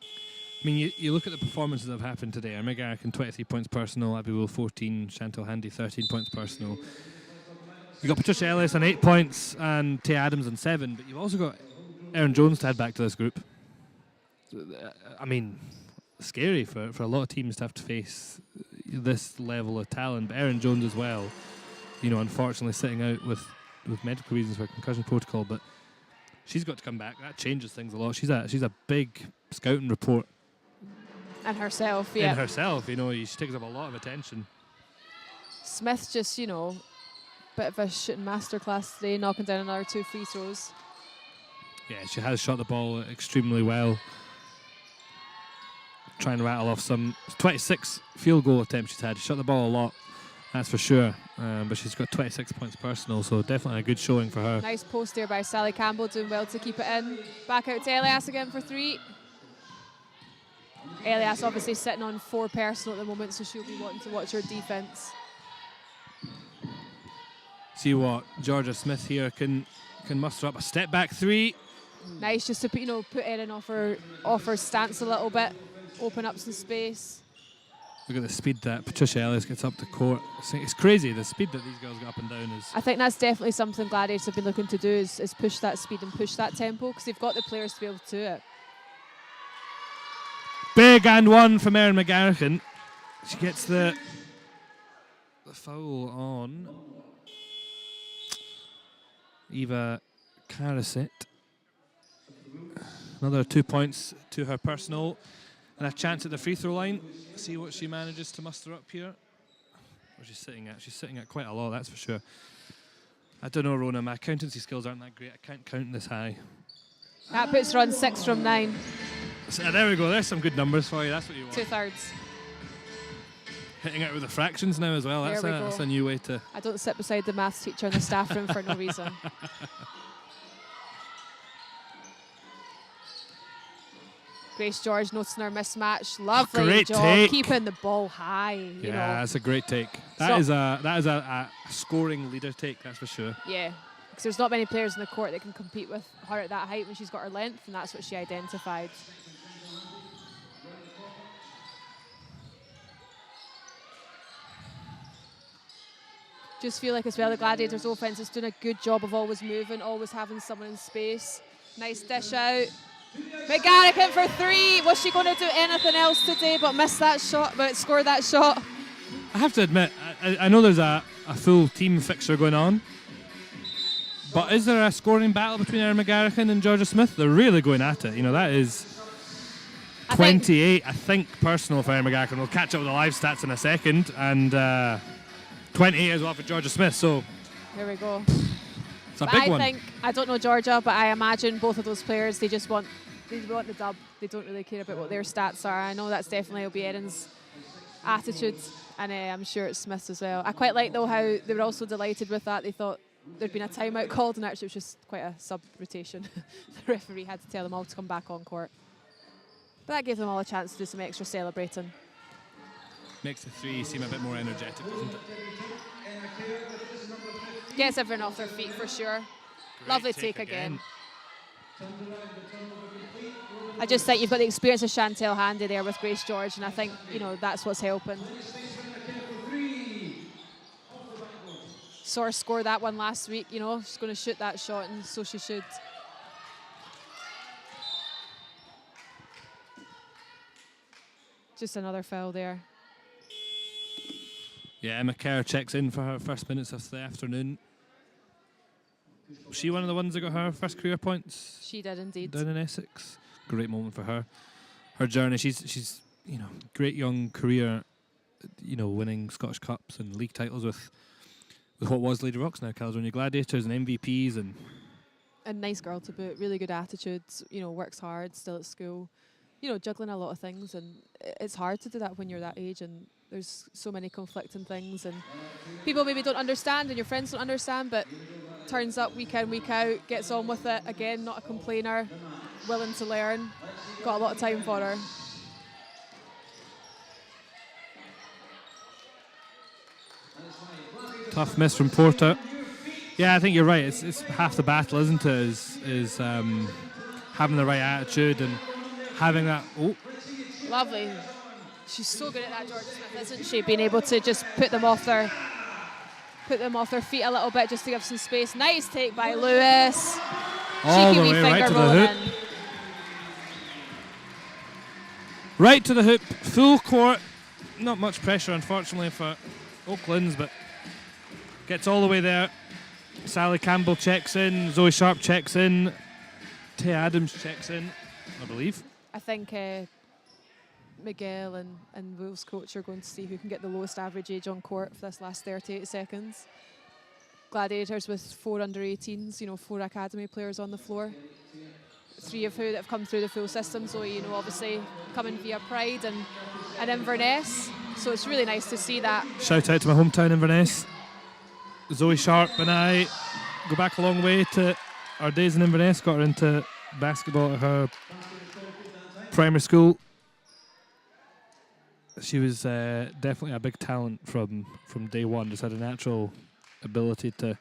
I mean, you look at the performances that have happened today. Henry McGarrigan, 23 points personal. Abby Wool, 14. Chantal Handy, 13 points personal. You've got Patricia Ellis on 8 points and Tay Adams on 7. But you've also got Erin Jones to add back to this group. I mean, scary for a lot of teams to have to face this level of talent. But Erin Jones as well, you know, unfortunately sitting out with medical reasons for concussion protocol, but she's got to come back. That changes things a lot. She's a big scouting report. And herself, yeah. In herself, you know, she takes up a lot of attention. Smith just, you know, bit of a shooting masterclass today, knocking down another 2 free throws. Yeah, she has shot the ball extremely well. Trying to rattle off some 26 field goal attempts she's had. She shot the ball a lot, that's for sure. But she's got 26 points personal, so definitely a good showing for her. Nice post there by Sally Campbell, doing well to keep it in. Back out to Elias again for 3. Elias obviously sitting on 4 personal at the moment, so she'll be wanting to watch her defence. See what Georgia Smith here can muster up a step back 3. Nice, just to put Erin off her stance a little bit, open up some space. Look at the speed that Patricia Ellis gets up the court. It's crazy, the speed that these girls get up and down is. I think that's definitely something Gladiators have been looking to do, is push that speed and push that tempo, because they've got the players to be able to do it. Big and one from Erin McGarrigan. She gets the foul on Eva Karasit. Another 2 points to her personal, and a chance at the free throw line. See what she manages to muster up here. Where's she sitting at? She's sitting at quite a lot, that's for sure. I don't know, Rona, my accountancy skills aren't that great. I can't count this high. That puts her on 6 from 9. So there we go, there's some good numbers for you, that's what you want. 2/3. Hitting out with the fractions now as well, that's a new way to... I don't sit beside the maths teacher in the staff room for no reason. Grace George noticing her mismatch. Lovely great job, take. keeping the ball high. You know. That's a great take. That is a scoring leader take, that's for sure. Yeah, because there's not many players in the court that can compete with her at that height when she's got her length, and that's what she identified. Just feel like as well the Gladiators offense is doing a good job of always moving, always having someone in space. Nice dish out. McGarrigan for 3. Was she going to do anything else today but miss that shot, but score that shot? I have to admit, I know there's a full team fixture going on, but is there a scoring battle between Erin McGarrigan and Georgia Smith? They're really going at it. You know, that is 28, I think, personal for Erin McGarrigan. We'll catch up with the live stats in a second, and 28 as well for Georgia Smith, so... Here we go. It's a big one. I don't know Georgia, but I imagine both of those players, they want the dub. They don't really care about what their stats are. I know that's definitely will be Erin's attitude, and I'm sure it's Smith's as well. I quite like, though, how they were also delighted with that. They thought there'd been a timeout called, and actually it was just quite a sub-rotation. The referee had to tell them all to come back on court. But that gave them all a chance to do some extra celebrating. Makes the 3 seem a bit more energetic, doesn't it? Gets everyone off their feet for sure. Great Lovely take again. I just think you've got the experience of Chantel Handy there with Grace George, and I think, you know, that's what's helping. Saw her score that one last week, you know, she's going to shoot that shot, and so she should. Just another foul there. Yeah, Emma Kerr checks in for her first minutes of the afternoon. Was she one of the ones that got her first career points? She did indeed. Down in Essex. Great moment for her. Her journey, she's you know, great young career, you know, winning Scottish Cups and league titles with what was Lady Rocks, now Caledonia Gladiators, and MVPs, and a nice girl to boot, really good attitude, you know, works hard, still at school, you know, juggling a lot of things, and it's hard to do that when you're that age, and there's so many conflicting things, and people maybe don't understand, and your friends don't understand, but turns up week in, week out, gets on with it, again, not a complainer, willing to learn, got a lot of time for her. tough miss from Porter. Yeah, I think you're right. It's half the battle, isn't it? Is having the right attitude and having that. Oh, lovely. She's so good at that, Georgia Smith, isn't she? Being able to just put them off their feet a little bit, just to give some space. Nice take by Lewis. all Cheeky the wee way right finger to the rolling hoop. in. Right to the hoop, full court. Not much pressure, unfortunately, for Oaklands, but gets all the way there. Sally Campbell checks in, Zoe Sharp checks in, Tay Adams checks in, I believe. I think Miguel and Wolves coach are going to see who can get the lowest average age on court for this last 38 seconds. Gladiators with 4 under-18s, you know, 4 academy players on the floor. 3 of who that have come through the full system. So, you know, obviously coming via Pride and Inverness. So it's really nice to see that. Shout out to my hometown Inverness. Zoe Sharp and I go back a long way to our days in Inverness. Got her into basketball at her primary school. She was definitely a big talent from day one. Just had a natural ability to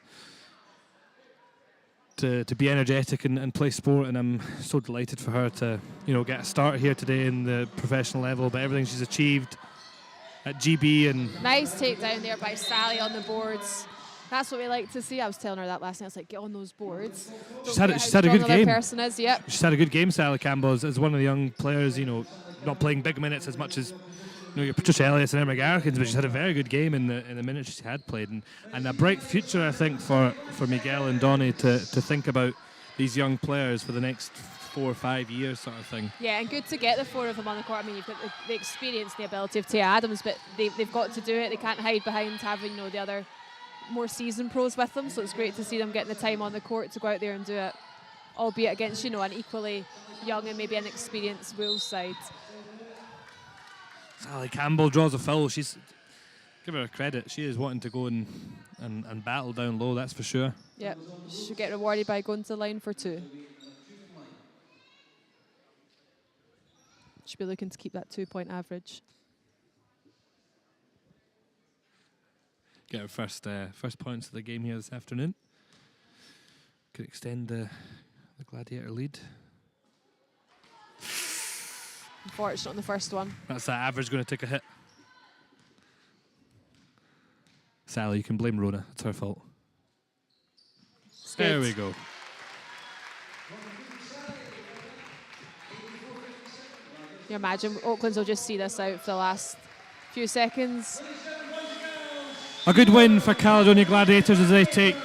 be energetic and play sport, and I'm so delighted for her to, you know, get a start here today in the professional level. But everything she's achieved at GB, and nice takedown there by Sally on the boards. That's what we like to see. I was telling her that last night. I was like, get on those boards. She's had a good game. Person is, yep. She's had a good game, Sally Campbell, as one of the young players. You know, not playing big minutes as much as, you know, your Patricia Elliott and Emma Garrikins, but she's had a very good game in the minutes she had played, and a bright future, I think, for Miguel and Donnie to think about these young players for the next 4 or 5 years, sort of thing. Yeah, and good to get the 4 of them on the court. I mean, you've got the experience and the ability of Tay Adams, but they've got to do it. They can't hide behind having, you know, the other more seasoned pros with them. So it's great to see them getting the time on the court to go out there and do it, albeit against, you know, an equally young and maybe inexperienced Wolves side. Sally Campbell draws a foul. She's, give her credit, she is wanting to go and battle down low, that's for sure. Yep, she'll get rewarded by going to the line for 2. Should be looking to keep that 2-point average. Get her first points of the game here this afternoon. Could extend the Gladiator lead. Unfortunate on the first one. That's that average going to take a hit. Sally, you can blame Rona. It's her fault. There we go. You imagine Oaklands will just see this out for the last few seconds. A good win for Caledonia Gladiators as they take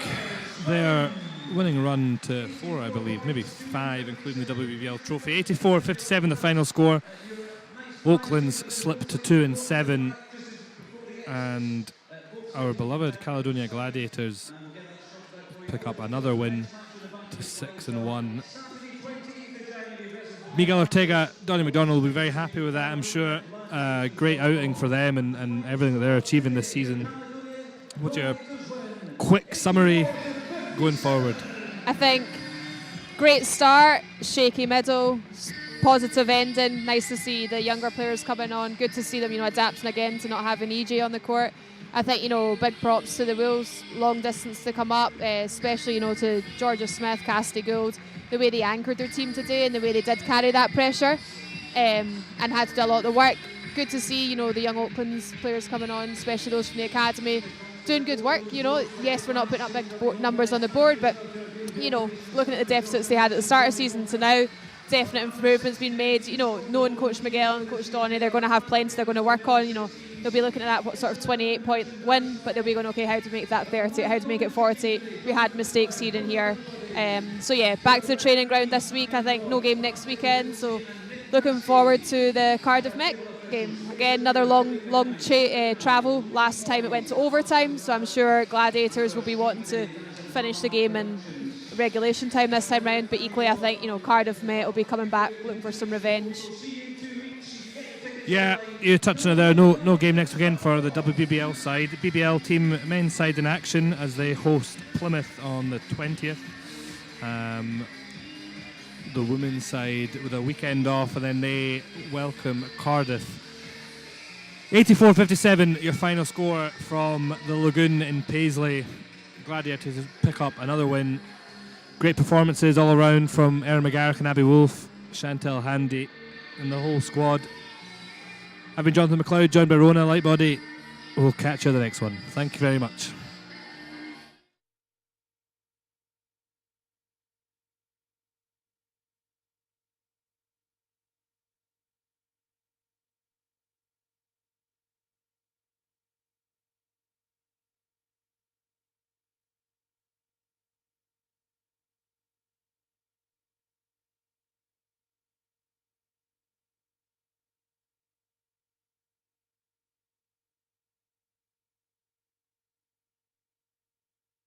their winning run to 4, I believe, maybe 5, including the WBBL trophy. 84-57 the final score. Oaklands slip to 2-7, and our beloved Caledonia Gladiators pick up another win to 6-1. Miguel Ortega, Donnie McDonald will be very happy with that, I'm sure. Great outing for them and everything that they're achieving this season. What's your quick summary going forward? I think great start, shaky middle, positive ending. Nice to see the younger players coming on. Good to see them, you know, adapting again to not having EJ on the court. I think, you know, big props to the Wolves, long distance to come up, especially, you know, to Georgia Smith, Cassidy Gould. the way they anchored their team today and the way they did carry that pressure, and had to do a lot of the work. Good to see, the young Oaklands players coming on, especially those from the academy, doing good work. Yes, we're not putting up big numbers on the board, but looking at the deficits they had at the start of the season to now, definite improvements being made. Knowing Coach Miguel and Coach Donny, they're going to have plenty they're going to work on. They'll be looking at that sort of 28-point win, but they'll be going, okay, how to make that 30, how to make it 40. We had mistakes here and here. So yeah, back to the training ground this week. I think no game next weekend, so looking forward to the Cardiff Met game. Again, another long travel. Last time it went to overtime, so I'm sure Gladiators will be wanting to finish the game in regulation time this time round, but equally I think Cardiff Met will be coming back looking for some revenge. Yeah, you touched on it there. No game next weekend for the WBBL side. The BBL team men's side in action as they host Plymouth on the 20th. The women's side with a weekend off, and then they welcome Cardiff. 84-57, your final score from the Lagoon in Paisley. Gladiators pick up another win. Great performances all around from Erin McGarrick and Abby Wolfe, Chantel Handy, and the whole squad. I've been Jonathan McLeod, joined by Rona Lightbody. We'll catch you on the next one. Thank you very much.